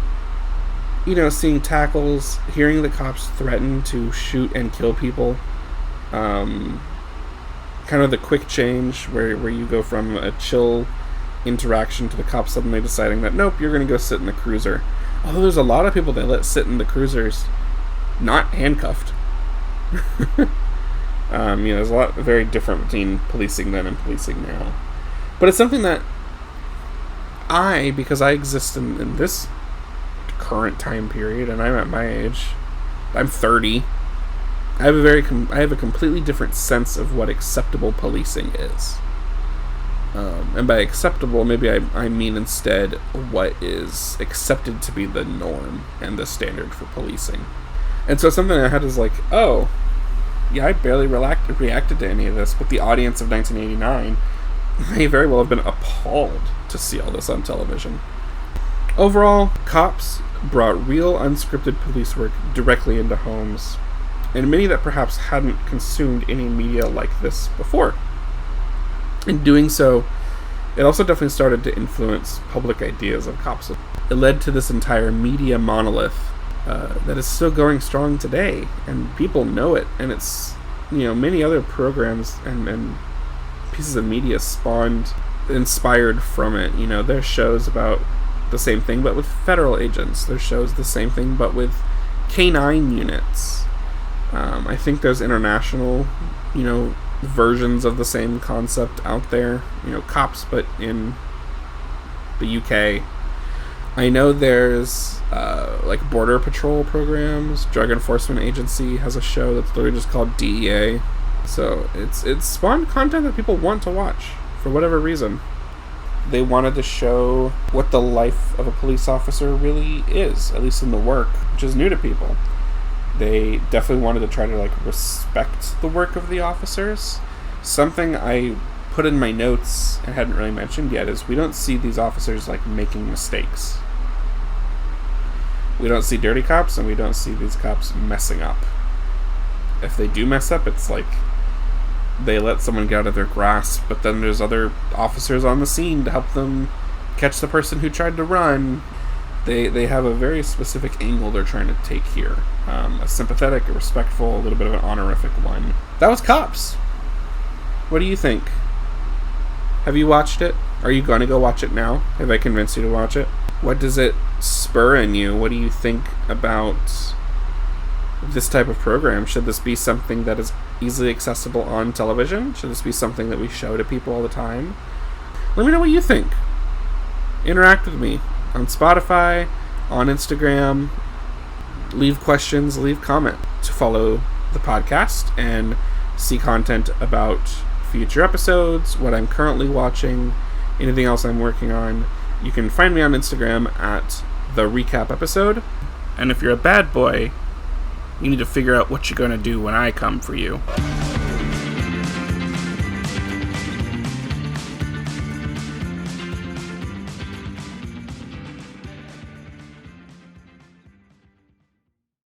seeing tackles, hearing the cops threaten to shoot and kill people, kind of the quick change where you go from a chill interaction to the cops suddenly deciding that, nope, you're going to go sit in the cruiser. Although there's a lot of people that let sit in the cruisers not handcuffed. There's a lot very different between policing then and policing now. But it's something that because I exist in this current time period, and I'm at my age, I'm 30, I have a completely different sense of what acceptable policing is. And by acceptable, maybe I mean instead what is accepted to be the norm and the standard for policing. And so something I had is like, oh, yeah, I barely reacted to any of this, but the audience of 1989 may very well have been appalled to see all this on television. Overall, Cops brought real unscripted police work directly into homes, and many that perhaps hadn't consumed any media like this before. In doing so, it also definitely started to influence public ideas of cops. It led to this entire media monolith that is still going strong today, and people know it. And it's, many other programs and pieces of media inspired from it. There's shows about the same thing, but with federal agents. There's shows the same thing, but with K-9 units. I think there's international, versions of the same concept out there, cops, but in the UK. I know there's like border patrol programs. Drug Enforcement Agency has a show that's literally just called DEA. So it's spawned content that people want to watch for whatever reason. They wanted to show what the life of a police officer really is, at least in the work, which is new to people. They definitely wanted to try to respect the work of the officers. Something I put in my notes and hadn't really mentioned yet is we don't see these officers making mistakes. We don't see dirty cops, and we don't see these cops messing up. If they do mess up, it's they let someone get out of their grasp, but then there's other officers on the scene to help them catch the person who tried to run. They have a very specific angle they're trying to take here. A sympathetic, a respectful, a little bit of an honorific one. That was Cops. What do you think? Have you watched it? Are you going to go watch it now? Have I convinced you to watch it? What does it spur in you? What do you think about this type of program? Should this be something that is easily accessible on television? Should this be something that we show to people all the time? Let me know what you think. Interact with me on Spotify, on Instagram. Leave questions, leave comment to follow the podcast and see content about future episodes, what I'm currently watching, anything else I'm working on. You can find me on Instagram at the recap episode. And if you're a bad boy, you need to figure out what you're going to do when I come for you.